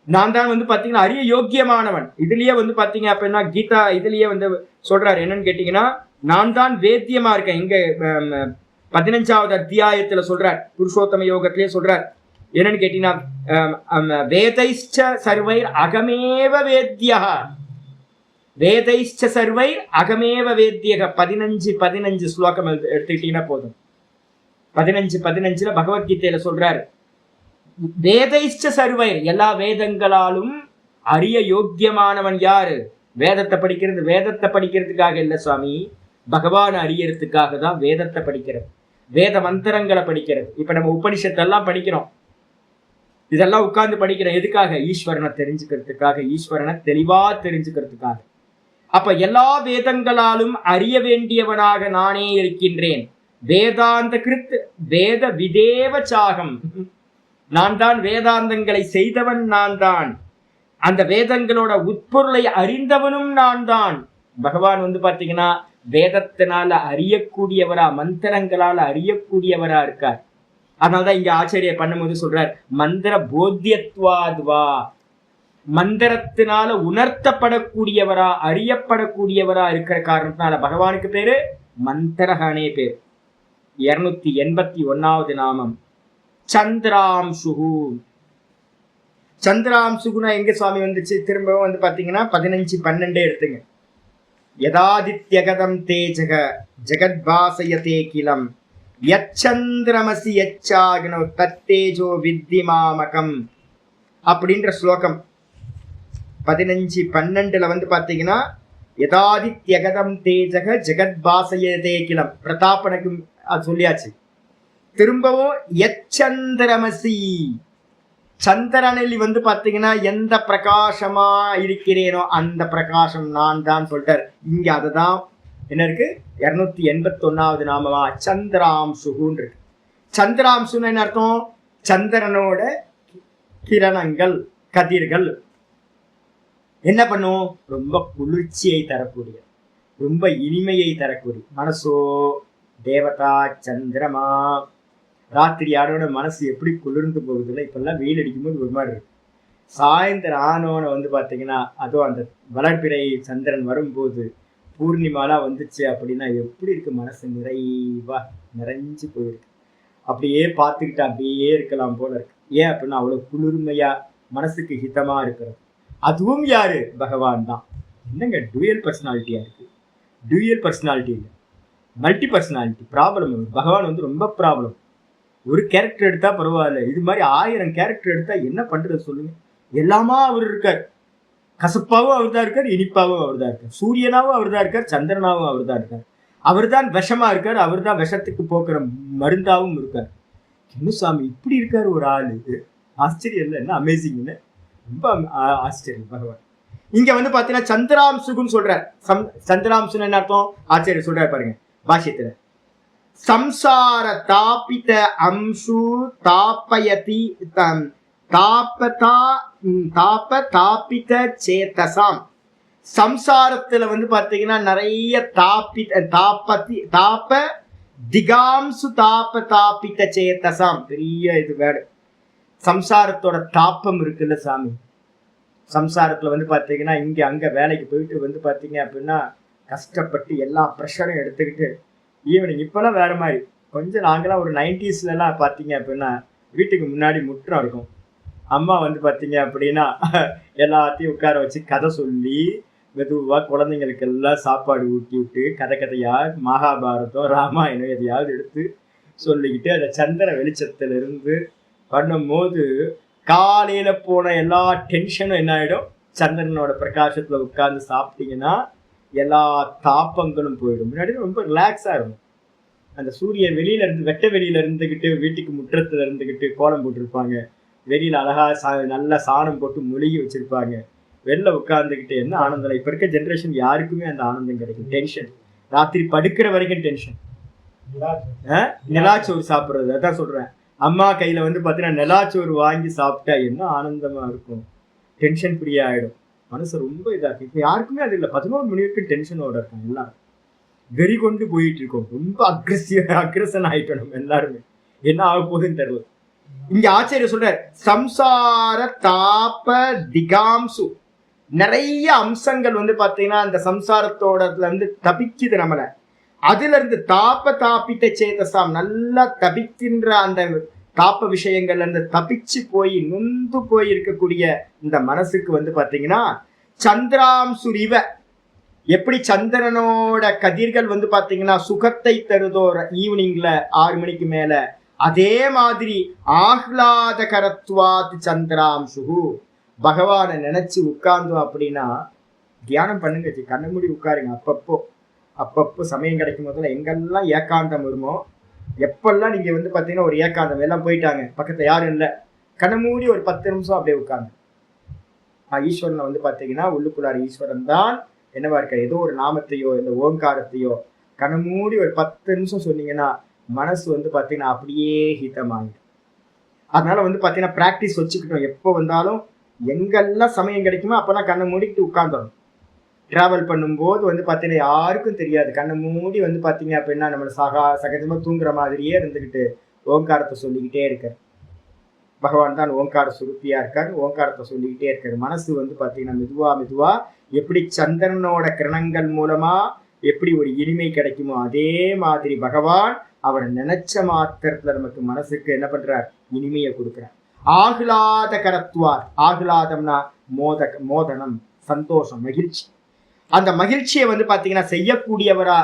நான் தான் வந்து பாத்தீங்கன்னா அறிய யோக்கியமானவன். இதுலயே வந்து பாத்தீங்க அப்படின்னா கீதா இதுலயே வந்து சொல்றாரு என்னன்னு கேட்டீங்கன்னா, நான் தான் வேத்தியமா இருக்கேன். இங்க 15வது அத்தியாயத்துல சொல்றார், புருஷோத்தம யோகத்திலேயே சொல்றார் என்னன்னு கேட்டீங்கன்னா, வேதைஷ்ச சர்வைர் அகமேவ வேத்யா, வேதைஷ்ச சர்வை அகமேவ வேத்தியக. 15 ஸ்லோகம் எடுத்துக்கிட்டீங்கன்னா போதும். 15:15 பகவத்கீதையில சொல்றாரு, வேதைஷ்ச சர்வை, எல்லா வேதங்களாலும் அறிய யோக்கியமானவன் யாரு? வேதத்தை படிக்கிறது. வேதத்தை படிக்கிறதுக்காக இல்ல சுவாமி, பகவான் அறியறதுக்காக தான் வேதத்தை படிக்கிறது, வேத மந்திரங்களை படிக்கிறது. இப்ப நம்ம உபனிஷத்தெல்லாம் படிக்கிறோம், இதெல்லாம் உட்கார்ந்து படிக்கிறோம். எதுக்காக? ஈஸ்வரனை தெரிஞ்சுக்கிறதுக்காக, ஈஸ்வரனை தெளிவா தெரிஞ்சுக்கிறதுக்காக. அப்ப எல்லா வேதங்களாலும் அறிய வேண்டியவனாக நானே இருக்கின்றேன். வேதாந்த கிருத் வேத விதேவ சாகம், நான் தான் வேதாந்தங்களை செய்தவன், நான் தான் அந்த வேதங்களோட உட்பொருளை அறிந்தவனும் நான் தான். பகவான் வந்து பாத்தீங்கன்னா வேதத்தினால அறியக்கூடியவரா, மந்திரங்களால அறியக்கூடியவரா இருக்கார். அதனாலதான் இங்க ஆச்சரிய பண்ணும்போது சொல்றார், மந்திர போத்தியத்வாத்வா, மந்திரத்தினால உணர்த்தப்படக்கூடியவரா, அறியப்படக்கூடியவரா இருக்கிற காரணத்தினால பகவானுக்கு பேரு மந்திரகனே பேரு. 281வது நாமம் சந்திராம்சுகு. சந்திராம்சுகுனா எங்க சுவாமி வந்துச்சு? திரும்பவும் வந்து பாத்தீங்கன்னா 15:12 எடுத்துங்க. யதாதித்யகதம் தேஜக ஜெகத்பாசயதே கிலம் யச்சந்திரமசி யச்சாக்னோ தத்தேஜோ வித்திமாமகம் அப்படின்ற ஸ்லோகம் 15:12 வந்து பாத்தீங்கன்னா, யதாதித்யகதம் தேஜக ஜெகத்பாசயதே கிலம், பிரதாபனுக்கு சொல்லியாச்சு. திரும்பவும் யச்சந்திரமசி, சந்திரனில் வந்து பாத்தீங்கன்னா எந்த பிரகாசமா இருக்கிறேனோ அந்த பிரகாசம் நான் தான் சொல்லிட்டார். இங்க அதுதான் என்ன இருக்கு? 281வது நாமமா சந்திராம்சுகுன்னு இருக்கு. சந்திராம்சுன்னு என்ன அர்த்தம்? சந்திரனோட கிரணங்கள், கதிர்கள். என்ன பண்ணும்? ரொம்ப குளிர்ச்சியை தரக்கூடிய, ரொம்ப இனிமையை தரக்கூடிய. மனசோ தேவதா சந்திரமா. ராத்திரி ஆடோட மனசு எப்படி குளிர்ந்து போகுதுல்ல. இப்பெல்லாம் வெயில் அடிக்கும்போது ஒரு மாதிரி இருக்கு. சாயந்தரம் ஆனோன்னு வந்து பார்த்தீங்கன்னா, அதுவும் அந்த வளர்பிறை சந்திரன் வரும்போது பூர்ணிமாலாம் வந்துச்சு அப்படின்னா எப்படி இருக்கு? மனசு நிறைவா நிறைஞ்சு போயிருக்கு. அப்படியே பார்த்துக்கிட்டு அப்படியே இருக்கலாம் போல இருக்கு. ஏன் அப்படின்னா அவ்வளவு குளிர்மையா மனசுக்கு ஹிதமா இருக்கிறது. அதுவும் யாரு? பகவான் தான். என்னங்க டூயல் பர்சனாலிட்டியா இருக்கு? டூயல் பர்சனாலிட்டி இல்லை, மல்டி பர்சனாலிட்டி. ப்ராப்ளம். பகவான் வந்து ரொம்ப ப்ராப்ளம். ஒரு கேரக்டர் எடுத்தா பரவாயில்ல, இது மாதிரி 1000 கேரக்டர் எடுத்தா என்ன பண்றது சொல்லுங்க? எல்லாமா அவர் இருக்கார். கசப்பாவும் அவர் தான் இருக்கார், இனிப்பாவும் அவர் தான் இருக்கார். சூரியனாவும் அவர் தான் இருக்கார், சந்திரனாவும் அவர் தான் இருக்கார். அவர் தான் விஷமா இருக்கார், அவர் தான் விஷத்துக்கு போக்குற மருந்தாவும் இருக்கார். என்ன சாமி இப்படி இருக்காரு ஒரு ஆளு? ஆச்சரியம் இல்லை? என்ன அமேசிங்னு, ரொம்ப ஆச்சரியம் பகவான். இங்க வந்து பாத்தீங்கன்னா சந்திராம்சுகுன்னு சொல்றார். சந்திராம்சுன்னு என்ன அர்த்தம்? ஆச்சரியம் சொல்றாரு பாருங்க பாஷ்யத்துல. சம்சார தாபித அம்சு தாபயதி தாபித சேதசாம். சம்சாரத்துல வந்து பாத்தீங்கன்னா நிறைய தாப திகாம்சு தாபித சேதசாம். பெரிய இது வேடு. சம்சாரத்தோட தாப்பம் இருக்குல்ல சாமி. சம்சாரத்துல வந்து பாத்தீங்கன்னா இங்க அங்க வேலைக்கு போயிட்டு வந்து பாத்தீங்க அப்படின்னா கஷ்டப்பட்டு எல்லா ப்ரெஷரும் எடுத்துக்கிட்டு ஈவினிங் இப்பெல்லாம் வேற மாதிரி. கொஞ்சம் நாங்களாம் ஒரு 90s பார்த்தீங்க அப்படின்னா வீட்டுக்கு முன்னாடி முற்றம் இருக்கும். அம்மா வந்து பார்த்தீங்க அப்படின்னா எல்லாத்தையும் உட்கார வச்சு கதை சொல்லி மெதுவாக குழந்தைங்களுக்கு எல்லாம் சாப்பாடு ஊட்டி விட்டு கதையா மகாபாரதம் ராமாயணம் எதையாவது எடுத்து சொல்லிக்கிட்டு அந்த சந்திர வெளிச்சத்திலிருந்து பண்ணும்போது காலையில போன எல்லா டென்ஷனும் என்ன ஆகிடும்? சந்திரனோட பிரகாசத்துல உட்கார்ந்து சாப்பிட்டீங்கன்னா எல்லா தாப்பங்களும் போயிடும். முன்னாடி ரொம்ப ரிலாக்ஸா இருக்கும். அந்த சூரியன் வெளியில இருந்து வெட்ட வெளியில இருந்துகிட்டு வீட்டுக்கு முற்றத்துல இருந்துகிட்டு கோலம் போட்டிருப்பாங்க. வெளியில அழகா நல்ல சாணம் போட்டு மொழிகி வச்சிருப்பாங்க. வெளில உட்கார்ந்துக்கிட்டு என்ன ஆனந்தம். இப்ப இருக்க ஜென்ரேஷன் யாருக்குமே அந்த ஆனந்தம் கிடைக்கும். டென்ஷன். ராத்திரி படுக்கிற வரைக்கும் டென்ஷன். நிலாச்சோறு சாப்பிடுறது. அதான் சொல்றேன். அம்மா கையில வந்து பாத்தீங்கன்னா நிலாச்சோறு வாங்கி சாப்பிட்டா என்ன ஆனந்தமா இருக்கும். டென்ஷன் ஃப்ரீ ஆயிடும். மனசு ரொம்ப இதா இருக்கு. இப்ப யாருக்குமே அது இல்லை. 11 மணி வரைக்கும் டென்ஷனோட இருக்கும். எல்லாரும் வெறி கொண்டு போயிட்டு இருக்கோம். ரொம்ப அக்ரஷன் ஆயிட்டோம் நம்ம எல்லாருமே. என்ன ஆக போகுதுன்னு தெரியல. இங்க ஆச்சரிய சொல்ற சம்சார தாப திகாம்சு. நிறைய அம்சங்கள் வந்து பாத்தீங்கன்னா அந்த சம்சாரத்தோட வந்து தபிக்குது நம்மள. அதுல இருந்து தாபித்த சேதசாம். நல்லா தபிக்கின்ற அந்த தாப்ப விஷயங்கள்ல இருந்து தப்பிச்சு போய் நொந்து போய் இருக்கக்கூடிய இந்த மனசுக்கு வந்து பாத்தீங்கன்னா சந்திராம்சுரிவ. எப்படி சந்திரனோட கதிர்கள் வந்து பாத்தீங்கன்னா சுகத்தை தருதோ ஈவினிங்ல 6 மணிக்கு மேல, அதே மாதிரி ஆஹ்லாத கரத்வாத் சந்திராம்சு. பகவானை நினைச்சு உட்கார்ந்தோம் அப்படின்னா தியானம் பண்ணுங்க. கண்ணு மூடி உட்காருங்க. அப்பப்போ சமயம் கிடைக்கும் போதுல எங்கெல்லாம் ஏகாந்தம் வருமோ, எப்பெல்லாம் நீங்க வந்து பாத்தீங்கன்னா ஒரு ஏகாந்தம் எல்லாம் போயிட்டாங்க, பக்கத்துல யாரும் இல்லை, கண்ணை மூடி ஒரு 10 நிமிஷம் அப்படியே உட்கார்ந்து ஈஸ்வரனை வந்து பாத்தீங்கன்னா உள்ளுக்குள்ளார ஈஸ்வரன் தான் என்னவா இருக்க. ஏதோ ஒரு நாமத்தையோ இந்த ஓங்காரத்தையோ கண்ணை மூடி ஒரு 10 நிமிஷம் சொன்னீங்கன்னா மனசு வந்து பாத்தீங்கன்னா அப்படியே ஹிதமாயிடும். அதனால வந்து பாத்தீங்கன்னா பிராக்டிஸ் வச்சுக்கிட்டோம். எப்போ வந்தாலும் எங்கெல்லாம் சமயம் கிடைக்குமோ அப்பெல்லாம் கண்ணை மூடிக்கிட்டு உட்கார்ந்துடும். டிராவல் பண்ணும்போது வந்து பார்த்தீங்கன்னா யாருக்கும் தெரியாது. கண்ணை மூடி வந்து பார்த்தீங்க அப்படின்னா நம்மளை சகஜமாக தூங்குற மாதிரியே இருந்துக்கிட்டு ஓங்காரத்தை சொல்லிக்கிட்டே இருக்கார். பகவான் தான் ஓங்கார சுருப்பியா இருக்கார். ஓங்காரத்தை சொல்லிக்கிட்டே இருக்காரு. மனசு வந்து பார்த்தீங்கன்னா மெதுவா எப்படி சந்திரனோட கிரணங்கள் மூலமா எப்படி ஒரு இனிமை கிடைக்குமோ அதே மாதிரி பகவான் அவர் நினைச்ச மாத்திரத்துல நமக்கு மனசுக்கு என்ன பண்றார்? இனிமையை கொடுக்கிறார். ஆஹ்லாத கரத்வார். ஆஹ்லாதம்னா மோதனம், சந்தோஷம், மகிழ்ச்சி. அந்த மகிழ்ச்சியை வந்து பாத்தீங்கன்னா செய்யக்கூடியவரா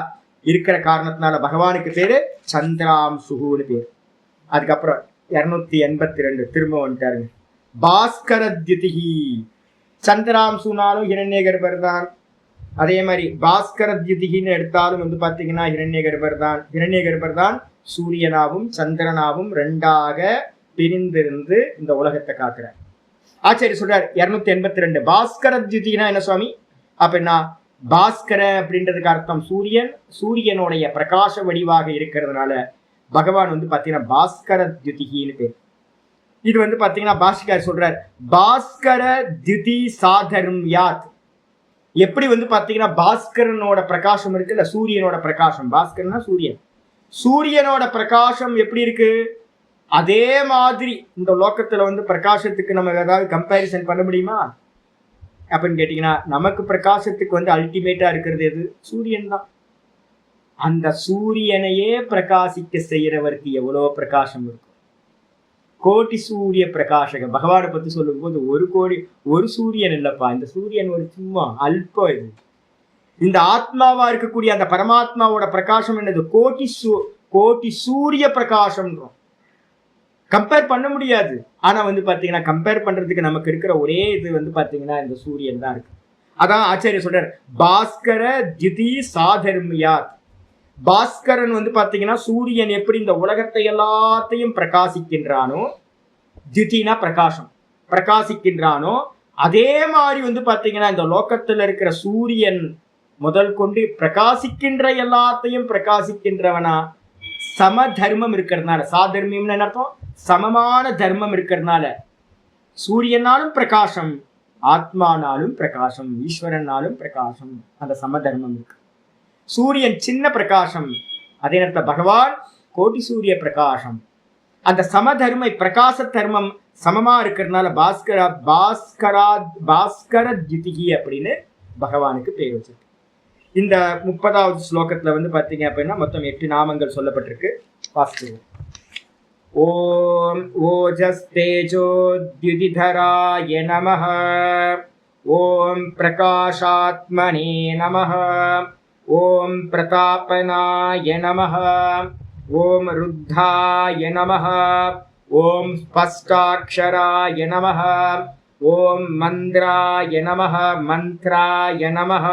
இருக்கிற காரணத்தினால பகவானுக்கு பேரு சந்திராம்சுன்னு பேரு. அதுக்கப்புறம் 282 திரும்ப வந்துட்டாருங்க. பாஸ்கரத்யுதிஹி. சந்திராம்சுனாலும் ஹிரண்யகர்பர் தான். அதே மாதிரி பாஸ்கரத்யுதிஹின்னு எடுத்தாலும் வந்து பாத்தீங்கன்னா ஹிரண்யகர்பர் தான் சூரியனாவும் சந்திரனாவும் 2ஆக பிரிந்திருந்து இந்த உலகத்தை காக்குறார். ஆச்சாரிய சொல்றார் 282. பாஸ்கரத்யுதினா என்ன சுவாமி அப்படின்னா, பாஸ்கர அப்படின்றதுக்கு அர்த்தம் சூரியனுடைய பிரகாச வடிவாக இருக்கிறதுனால பகவான் வந்து பாத்தீங்கன்னா பாஸ்கரத்யுதின்னு பேர். இது வந்து பாத்தீங்கன்னா பாஸ்கர் சொல்றார், பாஸ்கர திதி சாதர்ம்யாத். எப்படி வந்து பாத்தீங்கன்னா பாஸ்கரனோட பிரகாசம் இருக்கு இல்ல, சூரியனோட பிரகாசம், பாஸ்கரனா சூரியன், சூரியனோட பிரகாசம் எப்படி இருக்கு, அதே மாதிரி இந்த லோகத்துல வந்து பிரகாசத்துக்கு நம்ம ஏதாவது கம்பேரிசன் பண்ண முடியுமா அப்படின்னு கேட்டீங்கன்னா, நமக்கு பிரகாசத்துக்கு வந்து அல்டிமேட்டா இருக்கிறது எது, சூரியன் தான். அந்த சூரியனையே பிரகாசிக்க செய்யறவருக்கு எவ்வளவு பிரகாசம் இருக்கும். கோடி சூரிய பிரகாசக பகவானை பத்தி சொல்லும் போது ஒரு சூரியன் இல்லப்பா, இந்த சூரியன் ஒரு சும்மா அல்பம். இது இந்த ஆத்மாவா இருக்கக்கூடிய அந்த பரமாத்மாவோட பிரகாசம் என்னது, கோடி சூரிய பிரகாசம். கம்பேர் பண்ண முடியாது. ஆனா வந்து பாத்தீங்கன்னா கம்பேர் பண்றதுக்கு நமக்கு இருக்கிற ஒரே இது வந்து பாத்தீங்கன்னா இந்த சூரியன் தான் இருக்கு. அதான் ஆச்சாரிய சொல்றார், பாஸ்கர திதி சாதர்மியாத். பாஸ்கரன் வந்து பாத்தீங்கன்னா சூரியன் எப்படி இந்த உலகத்தை எல்லாத்தையும் பிரகாசிக்கின்றானோ, திதினா பிரகாசம், பிரகாசிக்கின்றானோ அதே மாதிரி வந்து பாத்தீங்கன்னா இந்த லோகத்துல இருக்கிற சூரியன் முதல் கொண்டு பிரகாசிக்கின்ற எல்லாத்தையும் பிரகாசிக்கின்றவனா சம தர்மம் இருக்கிறதுனால, சாதர்மியம்னு என்ன அர்த்தம், சமமான தர்மம் இருக்கிறதுனால சூரியனாலும் பிரகாசம், ஆத்மானாலும் பிரகாசம், ஈஸ்வரனாலும் பிரகாசம், அந்த சம தர்மம் இருக்கு. சூரியன் சின்ன பிரகாசம், அதே நேரத்தில் பகவான் கோடி சூரிய பிரகாசம். அந்த சமதர்மை பிரகாச தர்மம் சமமா இருக்கிறதுனால பாஸ்கர திதிகி அப்படின்னு பகவானுக்கு பேர் வச்சிருக்கு. இந்த 30வது ஸ்லோகத்துல வந்து பாத்தீங்க அப்படின்னா மொத்தம் 8 நாமங்கள் சொல்லப்பட்டிருக்கு. வாசிக்குவோம். ஓம் ஓஜஸ்தேஜோத்யுதிதராய நமஹ, ஓம் பிரகாஷாத்மனே நமஹ, ஓம் பிரதாபனாய நமஹ, ஓம் ருத்தாய நமஹ, ஓம் ஸ்பஷ்டாக்ஷராய நமஹ, ஓம் மந்திராய நமஹ, மந்த்ராய நமஹ,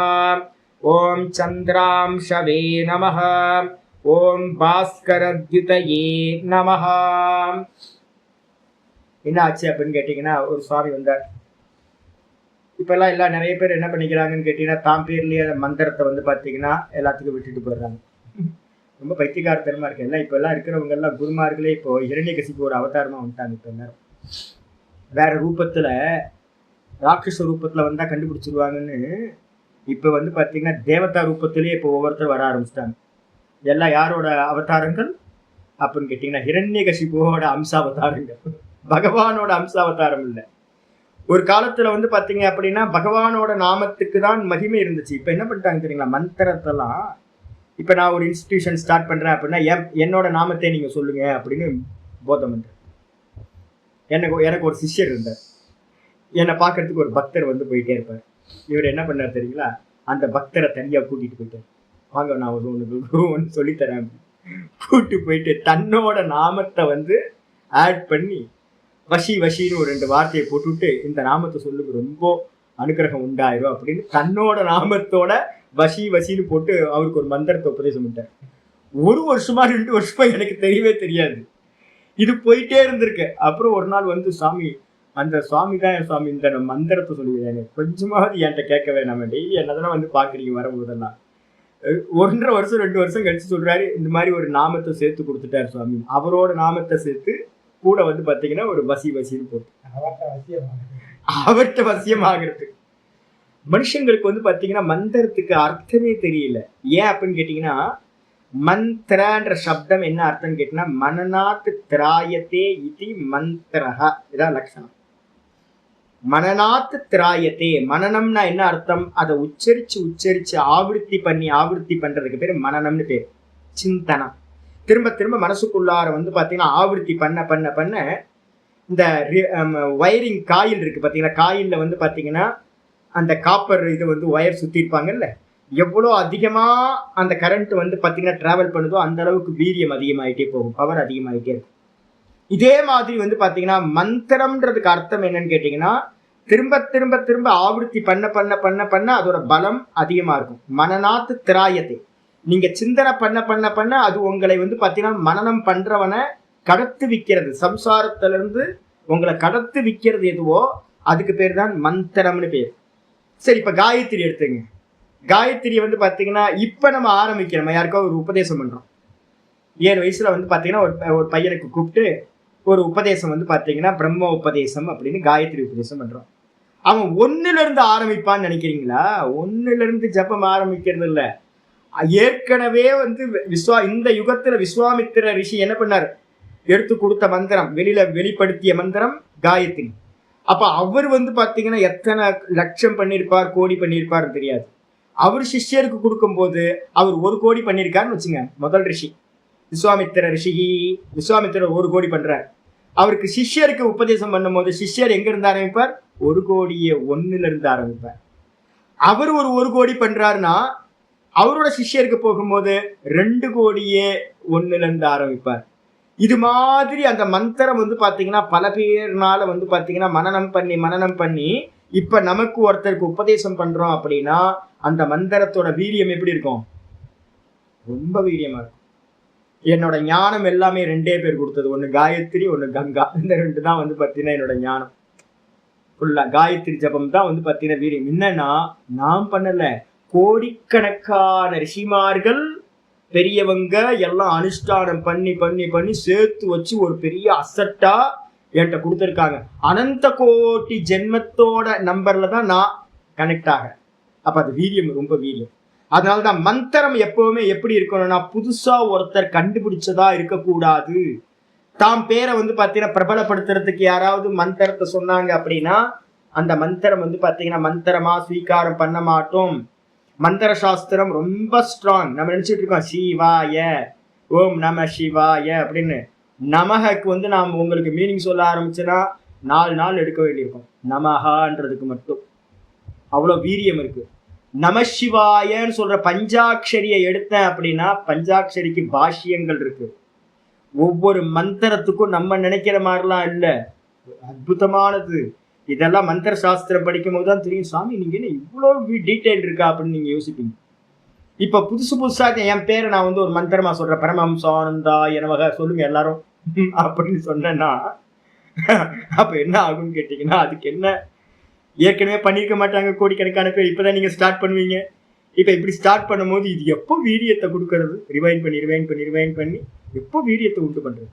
ஓம் சந்திராம்சவே நமஹ, ஓம் பாஸ்கரத்யுதயே நமஹ. என்ன ஆச்சு அப்படின்னு கேட்டீங்கன்னா, ஒரு சுவாமி வந்தார். இப்பெல்லாம் எல்லாம் நிறைய பேர் என்ன பண்ணிக்கிறாங்கன்னு கேட்டீங்கன்னா, தாம் பேர்லயே மந்திரத்தை வந்து பாத்தீங்கன்னா எல்லாத்துக்கும் விட்டுட்டு போயிடுறாங்க. ரொம்ப பைத்தியக்காரத்தனமா இருக்கு. எல்லாம் இப்ப எல்லாம் இருக்கிறவங்க எல்லாம் குருமார்களே இப்போ ஹிரண்யகசிபு ஒரு அவதாரமா வந்துட்டாங்க. இப்ப எல்லாரும் வேற ரூபத்துல, ராட்சச ரூபத்துல வந்தா கண்டுபிடிச்சிருவாங்கன்னு இப்ப வந்து பாத்தீங்கன்னா தேவதா ரூபத்திலேயே இப்போ ஒவ்வொருத்தர் வர ஆரம்பிச்சிட்டாங்க. எல்லாம் யாரோட அவதாரங்கள் அப்படின்னு கேட்டீங்கன்னா ஹிரண்யகசிபுவோட அம்சாவதாரங்கள், பகவானோட அம்சாவதாரம் இல்லை. ஒரு காலத்துல வந்து பாத்தீங்க அப்படின்னா பகவானோட நாமத்துக்கு தான் மகிமை இருந்துச்சு. இப்ப என்ன பண்ணிட்டாங்க தெரியுங்களா, மந்திரத்தெல்லாம் இப்ப நான் ஒரு இன்ஸ்டிடியூஷன் ஸ்டார்ட் பண்றேன் அப்படின்னா என்னோட நாமத்தை நீங்க சொல்லுங்க அப்படின்னு போதம் பண்றேன். எனக்கு ஒரு சிஷ்யர் இருந்தார். என்னை பார்க்கறதுக்கு ஒரு பக்தர் வந்து போயிட்டே இருப்பார். இவர் என்ன பண்ணார் தெரியுங்களா, அந்த பக்தரை தனியா கூட்டிட்டு போயிட்டார். வாங்க நான் ஒன்று சொல்லித்தரேன். கூட்டு போயிட்டு தன்னோட நாமத்தை வந்து ஆட் பண்ணி வசின்னு ஒரு 2 வார்த்தையை போட்டுவிட்டு, இந்த நாமத்தை சொல்லுங்க ரொம்ப அனுகிரகம் உண்டாயிரும் அப்படின்னு தன்னோட நாமத்தோட வசின்னு போட்டு அவருக்கு ஒரு மந்திரத்தை உபதேசம் பண்ணிட்டார். 1 வருஷமா 2 வருஷமா எனக்கு தெரியவே தெரியாது. இது போயிட்டே இருந்திருக்கு. அப்புறம் ஒரு நாள் வந்து சுவாமி, அந்த சுவாமி தான் என் சுவாமி, இந்த மந்திரத்தை சொல்லுவீங்க, கொஞ்சமாவது என்கிட்ட கேட்க வேணாம், டெய்லி என்னதானே வந்து பாக்குறீங்க வரும்போதெல்லாம். 1.5 வருஷம் 2 வருஷம் கழிச்சு சொல்றாரு, இந்த மாதிரி ஒரு நாமத்தை சேர்த்து கொடுத்துட்டாரு சுவாமி. அவரோட நாமத்தை சேர்த்து கூட வந்து பாத்தீங்கன்னா ஒரு வசின்னு போட்டு அவர்கிட்ட வசியம் ஆகிறது. மனுஷங்களுக்கு வந்து பாத்தீங்கன்னா மந்திரத்துக்கு அர்த்தமே தெரியல. ஏன் அப்படின்னு கேட்டீங்கன்னா, மந்திரன்ற சப்தம் என்ன அர்த்தம்னு கேட்டீங்கன்னா, மனநாத் திராயத்தே இது மந்திரஹ, இதான் லட்சணம். மனநாத் திராயத்தே, மனநம்னா என்ன அர்த்தம், அதை உச்சரிச்சு ஆவர்த்தி பண்றதுக்கு பேர் மனநம்னு பேர். சிந்தனம் திரும்ப திரும்ப மனசுக்குள்ளார வந்து பாத்தீங்கன்னா ஆவர்த்தி பண்ண இந்த வயரிங் காயில் இருக்கு பாத்தீங்கன்னா, காயில்ல வந்து பாத்தீங்கன்னா அந்த காப்பர் இது வந்து ஒயர் சுத்தி இருப்பாங்கல்ல, எவ்வளோ அதிகமா அந்த கரண்ட் வந்து பாத்தீங்கன்னா டிராவல் பண்ணுதோ அந்த அளவுக்கு வீரியம் அதிகமாயிட்டே போகும், பவர் அதிகமாயிட்டே இருக்கும். இதே மாதிரி வந்து பாத்தீங்கன்னா மந்திரம்ன்றதுக்கு அர்த்தம் என்னன்னு கேட்டீங்கன்னா, திரும்ப ஆவர்த்தி பண்ண அதோட பலம் அதிகமா இருக்கும். மனநாத்து திராயத்தை, நீங்க சிந்தனை பண்ண அது உங்களை வந்து பாத்தீங்கன்னா மனனம் பண்றவனை கடத்து விற்கிறது, சம்சாரத்துல இருந்து உங்களை கடத்து விற்கிறது எதுவோ அதுக்கு பேர் தான் மந்திரம்னு பேர். சரி, இப்ப காயத்ரி எடுத்துங்க. காயத்ரியை வந்து பாத்தீங்கன்னா இப்ப நம்ம ஆரம்பிக்கிறோம், யாருக்கோ ஒரு உபதேசம் பண்றோம். 7 வயசுல வந்து பாத்தீங்கன்னா ஒரு பையனுக்கு கூப்பிட்டு ஒரு உபதேசம் வந்து பாத்தீங்கன்னா பிரம்ம உபதேசம் அப்படின்னு காயத்ரி உபதேசம் பண்றோம். அவன் ஒன்னுல இருந்து ஆரம்பிப்பான்னு நினைக்கிறீங்களா? ஒன்னுல இருந்து ஜபம் ஆரம்பிக்கிறது இல்ல. ஏற்கனவே வந்து இந்த யுகத்துல விஸ்வாமித்திர ரிஷி என்ன பண்ணார்? எடுத்து கொடுத்த மந்திரம், வெளிப்படுத்திய மந்திரம் காயத்ரி. அப்ப அவர் வந்து பாத்தீங்கன்னா எத்தனை லட்சம் பண்ணிருப்பார், கோடி பண்ணிருப்பார் தெரியாது. அவர் சிஷ்யருக்கு கொடுக்கும் போது அவர் 1 கோடி பண்ணிருக்காருன்னு வச்சுங்க. முதல் ரிஷி விஸ்வாமித்திர ரிஷி, விஸ்வாமித்திரர் 1 கோடி பண்றார். அவருக்கு சிஷ்யருக்கு உபதேசம் பண்ணும் போது சிஷ்யர் எங்க இருந்து ஆரம்பிப்பார்? 1 கோடியே 1ல இருந்து ஆரம்பிப்பார். அவர் ஒரு 1 கோடி பண்றாருன்னா அவரோட சிஷ்யருக்கு போகும்போது 2 கோடியே 1ல இருந்து ஆரம்பிப்பார். இது மாதிரி அந்த மந்திரம் வந்து பாத்தீங்கன்னா பல பேர்னால வந்து பாத்தீங்கன்னா மனனம் பண்ணி இப்ப நமக்கு ஒருத்தருக்கு உபதேசம் பண்றோம் அப்படின்னா அந்த மந்திரத்தோட வீரியம் எப்படி இருக்கும்? ரொம்ப வீரியமா இருக்கும். என்னோட ஞானம் எல்லாமே 2 பேர் கொடுத்தது. ஒண்ணு காயத்ரி, ஒண்ணு கங்கா. இந்த 2 தான் வந்து பாத்தீங்கன்னா என்னோட ஞானம் ஃபுல்லா. காயத்ரி ஜபம் தான் வந்து பாத்தீங்கன்னா வீரியம். என்னன்னா நான் பண்ணல, கோடிக்கணக்கான ரிஷிமார்கள் பெரியவங்க எல்லாம் அனுஷ்டானம் பண்ணி சேர்த்து வச்சு ஒரு பெரிய அசட்டா என்கிட்ட கொடுத்துருக்காங்க. அனந்த கோட்டி ஜென்மத்தோட நம்பர்ல தான் நான் கனெக்ட் ஆகிறேன். அப்ப அது வீரியம், ரொம்ப வீரியம். அதனாலதான் மந்திரம் எப்பவுமே எப்படி இருக்கணும்னா புதுசா ஒருத்தர் கண்டுபிடிச்சதா இருக்கக்கூடாது. தாம் பேரை வந்து பாத்தீங்கன்னா பிரபலப்படுத்துறதுக்கு யாராவது மந்திரத்தை சொன்னாங்க அப்படின்னா அந்த மந்திரம் வந்து பாத்தீங்கன்னா மந்திரமா ஸ்வீகாரம் பண்ண மாட்டோம். மந்திர சாஸ்திரம் ரொம்ப ஸ்ட்ராங். நம்ம நினைச்சிட்டு இருக்கோம் சிவாய, ஓம் நம சிவாய அப்படின்னு. நமகக்கு வந்து நாம் உங்களுக்கு மீனிங் சொல்ல ஆரம்பிச்சுன்னா 4 நாள் எடுக்க வேண்டியிருக்கும். நமகான்றதுக்கு மட்டும் அவ்வளோ வீரியம் இருக்கு. நமசிவாயன்னு சொல்ற பஞ்சாட்சரியை எடுத்தேன் அப்படின்னா பஞ்சாட்சரிக்கு பாஷ்யங்கள் இருக்கு. ஒவ்வொரு மந்திரத்துக்கும் நம்ம நினைக்கிற மாதிரிலாம் இல்லை, அற்புதமானது. இதெல்லாம் மந்திர சாஸ்திரம் படிக்கும் போது தான் தெரியும், சாமி நீங்க என்ன இவ்வளவு டீட்டெயில் இருக்கா அப்படின்னு நீங்க யோசிப்பீங்க. இப்ப புதுசா என் பேரை நான் வந்து ஒரு மந்திரமா சொல்றேன், பரமஹம்சானந்தா எனவக சொல்லுங்க எல்லாரும் அப்படின்னு சொன்னேன்னா அப்ப என்ன ஆகும்னு கேட்டீங்கன்னா அதுக்கு என்ன, ஏற்கனவே பண்ணிருக்க மாட்டாங்க கோடிக்கணக்கான பேர். இப்பதான் நீங்க ஸ்டார்ட் பண்ணுவீங்க. இப்ப இப்படி ஸ்டார்ட் பண்ணும் போது இது எப்போ வீரியத்தை கொடுக்கறது? ரிவைன் பண்ணி எப்போ வீரியத்தை உண்டு பண்றது?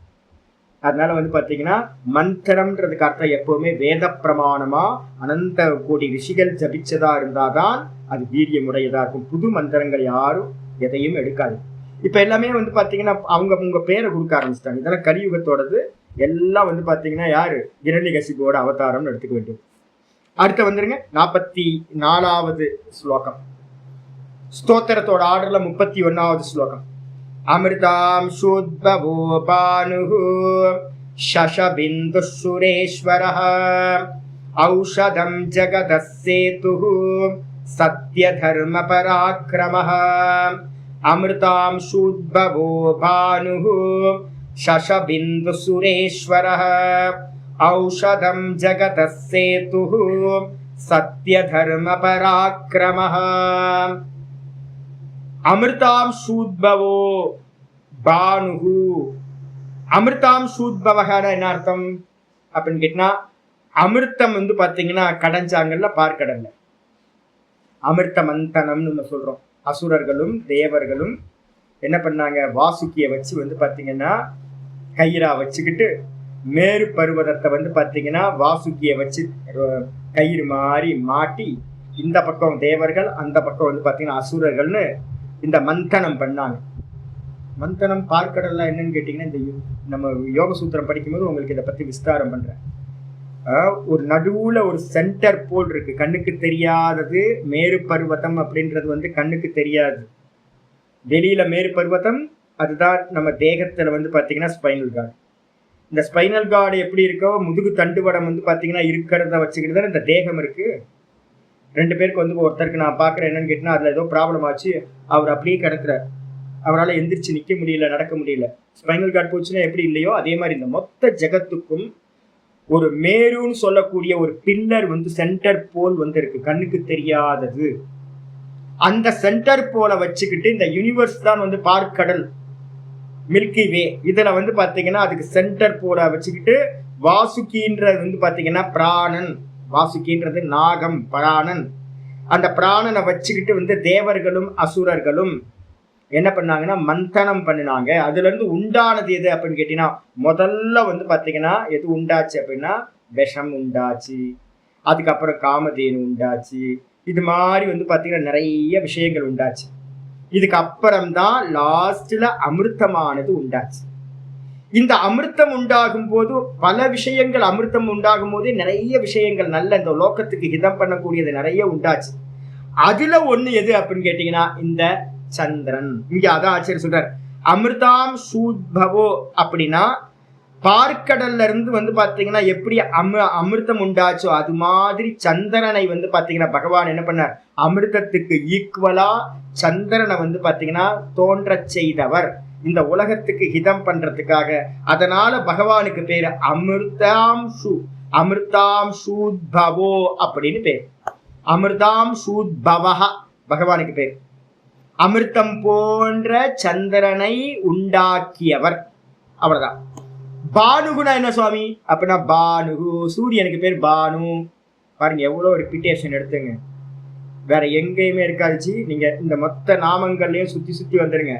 அதனால வந்து பாத்தீங்கன்னா மந்திரம்ன்றதுக்கு அர்த்தம் எப்பவுமே வேத பிரமாணமா அனந்த கோடி ரிஷிகள் ஜபிச்சதா இருந்தாதான் அது வீரியமுடையதா இருக்கும். புது மந்திரங்கள் யாரும் எதையும் எடுக்காது. இப்ப எல்லாமே வந்து பாத்தீங்கன்னா உங்க பேரை கொடுக்க ஆரம்பிச்சிட்டாங்க. இதெல்லாம் கலியுகத்தோடது. எல்லாம் வந்து பாத்தீங்கன்னா யாரு? இரண்யகசிபோட அவதாரம்னு எடுத்துக்க வேண்டியது. அடுத்த வந்துருங்க 44வது ஸ்லோகம். ஸ்தோத்திரத்தோட ஆர்டர்ல 31வது ஸ்லோகம். அமிர்தாம் சூத்பவோ பானுஹு சஷபிந்து சுரேஸ்வரஹ ஔஷதம் ஜகதஸ்ஸேதுஹு சத்ய தர்ம பராக்கிரமஹ. அமிர்தாம் சூத்பவோ பானுஹு சஷபிந்து சுரேஸ்வரஹ ஔஷதம் ஜகதஸ்ஸேதுஹு சத்ய தர்ம பராக்கிரமஹ. அமிர்தாம் சூத்பவோ பானுஹு. அமிர்தாம் சூத்பவகான என்ன அர்த்தம் அப்படின்னு கேட்டா, அமிர்தம் வந்து பாத்தீங்கன்னா கடைஞ்சாங்கல்ல பார்க்கடல்ல, அமிர்த மந்தனம்னு நம்ம சொல்றோம். அசுரர்களும் தேவர்களும் என்ன பண்ணாங்க, வாசுக்கிய வச்சு வந்து பாத்தீங்கன்னா கயிறா வச்சுக்கிட்டு மேரு பருவதத்தை வந்து பாத்தீங்கன்னா வாசுக்கிய வச்சு கயிறு மாதிரி மாட்டி இந்த பக்கம் தேவர்கள் அந்த பக்கம் வந்து பாத்தீங்கன்னா அசுரர்கள்னு இந்த மந்தனம் பண்ணாங்க. மந்தனம் பார்க்கடல்லாம் என்னன்னு கேட்டீங்கன்னா இந்த நம்ம யோக சூத்திரம் படிக்கும்போது உங்களுக்கு இதை பத்தி விஸ்தாரம் பண்றேன். ஒரு நடுவுல ஒரு சென்டர் போல் இருக்கு, கண்ணுக்கு தெரியாதது. மேரு பர்வதம் அப்படின்றது வந்து கண்ணுக்கு தெரியாது. வெளியில மேரு பர்வதம் அதுதான் நம்ம தேகத்துல வந்து பாத்தீங்கன்னா ஸ்பைனல் கார்டு. இந்த ஸ்பைனல் கார்டு எப்படி இருக்கோ முதுகு தண்டுவடம் வந்து பாத்தீங்கன்னா இருக்கிறத வச்சுக்கிட்டு தான் இந்த தேகம் இருக்கு. 2 பேருக்கு வந்து ஒருத்தருக்கு நான் பாக்குறேன் என்னன்னு கேட்டீங்கன்னா அதுல ஏதோ ப்ராப்ளம் ஆச்சு, அவர் அப்படியே கிடக்குறார், அவரால் எந்திரிச்சு நிக்க முடியல, நடக்க முடியல. ஸ்பைனல் கார்டு போச்சுன்னா எப்படி இல்லையோ அதே மாதிரி இந்த மொத்த ஜெகத்துக்கும் ஒரு மேருன்னு சொல்லக்கூடிய ஒரு பில்லர் வந்து சென்டர் போல் வந்து இருக்கு, கண்ணுக்கு தெரியாதது. அந்த சென்டர் போல வச்சுக்கிட்டு இந்த யூனிவர்ஸ் தான் வந்து பார்க்கடல், மில்கி வே. இதுல வந்து பாத்தீங்கன்னா அதுக்கு சென்டர் போல வச்சுக்கிட்டு வாசுகின்றது வந்து பாத்தீங்கன்னா பிராணன், வாசுகின்றது நாகம், பிராணன். அந்த பிராணனை வச்சுக்கிட்டு வந்து தேவர்களும் அசுரர்களும் என்ன பண்ணாங்கன்னா மந்தனம் பண்ணினாங்க. அதுல இருந்து உண்டானது எது அப்படின்னு கேட்டீங்கன்னா, முதல்ல வந்து பாத்தீங்கன்னா எது உண்டாச்சு அப்படின்னா விஷம் உண்டாச்சு, அதுக்கப்புறம் காமதேனு உண்டாச்சு, இது மாதிரி வந்து பாத்தீங்கன்னா நிறைய விஷயங்கள் உண்டாச்சு. இதுக்கு அப்புறம்தான் லாஸ்ட்ல அமிர்தமானது உண்டாச்சு. இந்த அமிர்தம் உண்டாகும் போது பல விஷயங்கள், அமிர்தம் உண்டாகும் போதே நிறைய விஷயங்கள் நல்ல இந்த லோகத்துக்கு ஹிதம் பண்ணக்கூடியது நிறைய உண்டாச்சு. அதுல ஒண்ணு எது அப்படின்னு கேட்டீங்கன்னா இந்த சந்திரன். இங்க அதான் ஆச்சரிய சொல்றார், அமிர்தாம் சூத்பவோ அப்படின்னா பார்க்கடல்ல இருந்து வந்து பாத்தீங்கன்னா எப்படி அமிர்தம் உண்டாச்சோ அது மாதிரி சந்திரனை வந்து பாத்தீங்கன்னா பகவான் என்ன பண்ணார், அமிர்தத்துக்கு ஈக்குவலா சந்திரனை வந்து பாத்தீங்கன்னா தோன்ற செய்தவர் இந்த உலகத்துக்கு ஹிதம் பண்றதுக்காக. அதனால பகவானுக்கு பேரு அமிர்தாம் சூத்பவோ அப்படின்னு பேர். அமிர்தாம் சூத்பவஹ பகவானுக்கு பேர். அமிர்தம் போன்ற சந்திரனை உண்டாக்கியவர் அவர்தான். பானுகுனா என்ன சுவாமி அப்படின்னா, பானுகு சூரியனுக்கு பேர் பானு. பாருங்க எவ்வளவு ரிப்பீட்டேஷன் எடுத்துங்க, வேற எங்கேயுமே இருக்காதுச்சு. நீங்க இந்த மொத்த நாமங்கள்லயும் சுத்தி சுத்தி வந்துருங்க,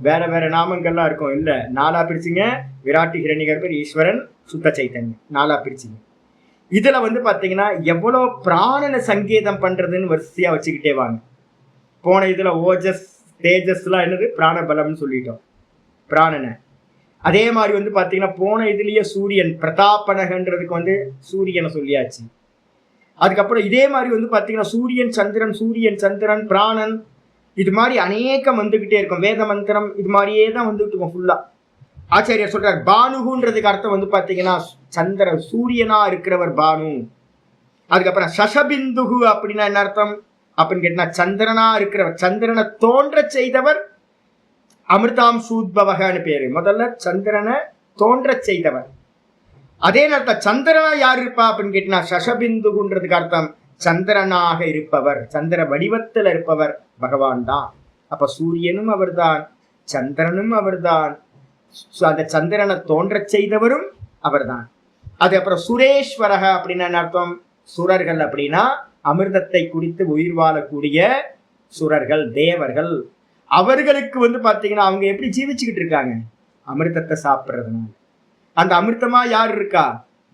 வேற வேற நாமங்கள்லாம் இருக்கும். இல்ல நாலா பிரிச்சுங்க, விராட்டி ஹிரண்யகர்பர் ஈஸ்வரன் சுத்த சைத்தன்யம் நாலா பிரிச்சுங்க. இதுல வந்து பாத்தீங்கன்னா எவ்வளவு பிராணனை சங்கேதம் பண்றதுன்னு வரிசையா வச்சுக்கிட்டே வாங்க. போன இதுல ஓஜஸ் தேஜஸ்லாம் என்னது பிராணபலம்னு சொல்லிட்டோம் பிராணனை. அதே மாதிரி வந்து பாத்தீங்கன்னா போன இதுலயே சூரியன் பிரதாபனகன்றதுக்கு வந்து சூரியனை சொல்லியாச்சு. அதுக்கப்புறம் இதே மாதிரி வந்து பாத்தீங்கன்னா சூரியன் சந்திரன் பிராணன் இது மாதிரி அநேகம் வந்துகிட்டே இருக்கும். வேத மந்திரம் இது மாதிரியே தான் வந்துட்டு இருக்கும் ஃபுல்லா. ஆச்சாரியர் சொல்றார் பானுகுன்றதுக்கு அர்த்தம் வந்து பாத்தீங்கன்னா சந்திரன் சூரியனா இருக்கிறவர் பானு. அதுக்கப்புறம் சசபிந்துகு அப்படின்னா என்ன அர்த்தம் அப்படின்னு கேட்டா சந்திரனா இருக்கிறவர், சந்திரனை தோன்ற செய்தவர் அமிர்தாம் சூத்பவகன்னு பேரு. முதல்ல சந்திரனை தோன்ற செய்தவர். அதே நேரத்தில் சந்திரனா யார் இருப்பா அப்படின்னு கேட்டீங்கன்னா சசபிந்துகுன்றதுக்கு அர்த்தம் சந்திரனாக இருப்பவர், சந்திர வடிவத்தில் இருப்பவர் பகவான் தான். அப்ப சூரியனும் அவர்தான், சந்திரனும் அவர்தான், அந்த சந்திரனை தோன்ற செய்தவரும் அவர்தான். அது அப்புறம் சுரேஸ்வரக அப்படின்னா என்ன அர்த்தம், சுரர்கள் அப்படின்னா அமிர்தத்தை குடித்து உயிர் வாழக்கூடிய சுரர்கள் தேவர்கள். அவர்களுக்கு வந்து பாத்தீங்கன்னா அவங்க எப்படி ஜீவிச்சுக்கிட்டு இருக்காங்க, அமிர்தத்தை சாப்பிட்றதுனால. அந்த அமிர்தமா யார் இருக்கா,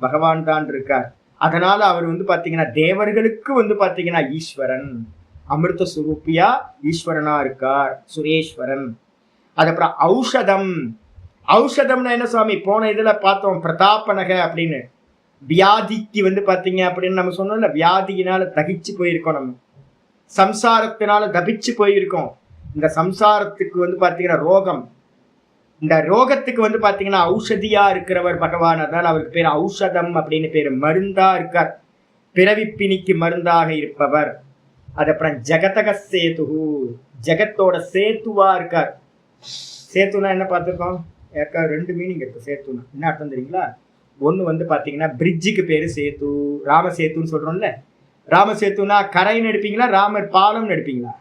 பகவான் தான் இருக்கார். அதனால அவர் வந்து பாத்தீங்கன்னா தேவர்களுக்கு வந்து பாத்தீங்கன்னா ஈஸ்வரன், அமிர்த சுரூபியா ஈஸ்வரனா இருக்கார் சுரேஸ்வரன். அதுக்கப்புறம் ஔஷதம்னா என்ன சுவாமி, போன இதுல பார்த்தோம் பிரதாபனக அப்படின்னு. வியாதிக்கு வந்து பாத்தீங்க அப்படின்னு நம்ம சொன்னோம்ல, வியாதியினால தகிச்சு போயிருக்கோம், நம்ம சம்சாரத்தினால தபிச்சு போயிருக்கோம். இந்த சம்சாரத்துக்கு வந்து பாத்தீங்கன்னா ரோகம், இந்த ரோகத்துக்கு வந்து பாத்தீங்கன்னா ஔஷதியா இருக்கிறவர் பகவான். அதனால அவருக்கு பேர் ஔஷதம் அப்படின்னு பேரு, மருந்தா இருக்கார், பிறவிப்பிணிக்கு மருந்தாக இருப்பவர். அதுக்கப்புறம் ஜகதக சேது, ஜெகத்தோட சேத்துவா இருக்கார். சேத்துனா என்ன பார்த்துருக்கோம், ரெண்டு மீனிங் இருக்கு சேத்துனா. என்ன அர்த்தம் தெரியுங்களா, ஒண்ணு வந்து பாத்தீங்கன்னா பிரிட்ஜுக்கு பேரு சேத்து, ராமசேத்துன்னு சொல்றோம்ல. ராமசேத்துனா கரைன்னு எடுப்பீங்களா, ராமர் பாலம்னு எடுப்பீங்களா,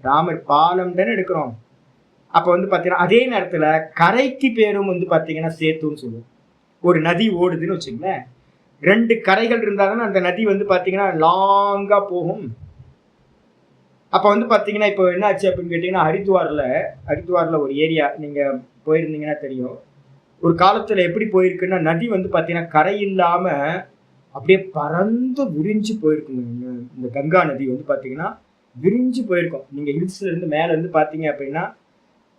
ராமர் பாலம் தானே எடுக்கிறோம். அப்ப வந்து பாத்தீங்கன்னா அதே நேரத்துல கரைக்கு பேரும் வந்து பாத்தீங்கன்னா சேத்துன்னு சொல்லுவோம். ஒரு நதி ஓடுதுன்னு வச்சுங்களேன், ரெண்டு கரைகள் இருந்தாங்கன்னா அந்த நதி வந்து பாத்தீங்கன்னா லாங்கா போகும். அப்ப வந்து பாத்தீங்கன்னா இப்போ என்ன ஆச்சு அப்படின்னு கேட்டீங்கன்னா, ஹரித்வார்ல ஒரு ஏரியா நீங்க போயிருந்தீங்கன்னா தெரியும். ஒரு காலத்துல எப்படி போயிருக்குன்னா, நதி வந்து பாத்தீங்கன்னா கரை இல்லாம அப்படியே பறந்து விரிஞ்சு போயிருக்குங்க. இந்த கங்கா நதி வந்து பாத்தீங்கன்னா விரிஞ்சு போயிருக்கும். நீங்க ஹில்ஸ்ல இருந்து மேல இருந்து பாத்தீங்க அப்படின்னா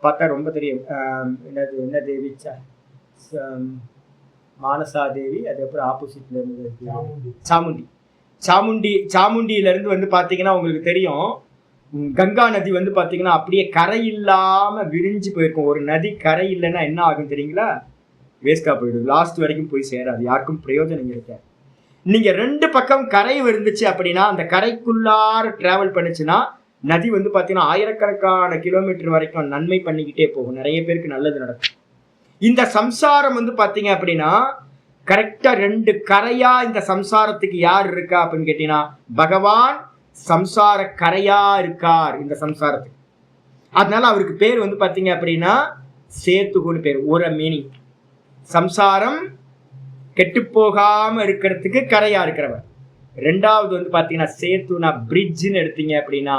பார்த்தா ரொம்ப தெரியும். என்ன தேவி, மானசா தேவி. அதுக்கப்புறம் ஆப்போசிட்ல இருந்து சாமுண்டியில இருந்து வந்து பாத்தீங்கன்னா உங்களுக்கு தெரியும், கங்கா நதி வந்து பாத்தீங்கன்னா அப்படியே கரை இல்லாம விரிஞ்சு போயிருக்கும். ஒரு நதி கரை இல்லைன்னா என்ன ஆகும் தெரியுங்களா, வேஸ்டா போயிடும், லாஸ்ட் வரைக்கும் போய் சேராது, யாருக்கும் பிரயோஜனம் இருக்காது. நீங்க ரெண்டு பக்கம் கரை இருந்துச்சு அப்படின்னா அந்த கரைக்குள்ளார டிராவல் பண்ணுச்சுன்னா நதி வந்து பாத்தீங்கன்னா ஆயிரக்கணக்கான கிலோமீட்டர் வரைக்கும் நன்மை பண்ணிக்கிட்டே போகும், நிறைய பேருக்கு நல்லது நடக்கும். இந்த சம்சாரம் வந்து பாத்தீங்க அப்படின்னா கரெக்டா ரெண்டு கரையா இந்த சம்சாரத்துக்கு யார் இருக்கா அப்படின்னு கேட்டீங்கன்னா பகவான் சம்சார கரையா இருக்கார் இந்த சம்சாரத்துக்கு. அதனால அவருக்கு பேர் வந்து பாத்தீங்க அப்படின்னா சேத்துகுன்னு பேர். ஒரு மீனிங், சம்சாரம் கெட்டு போகாம இருக்கிறதுக்கு கரையா இருக்கிறவர். ரெண்டாவது வந்து பாத்தீங்கன்னா சேத்துனா பிரிட்ஜ்னு எடுத்தீங்க அப்படின்னா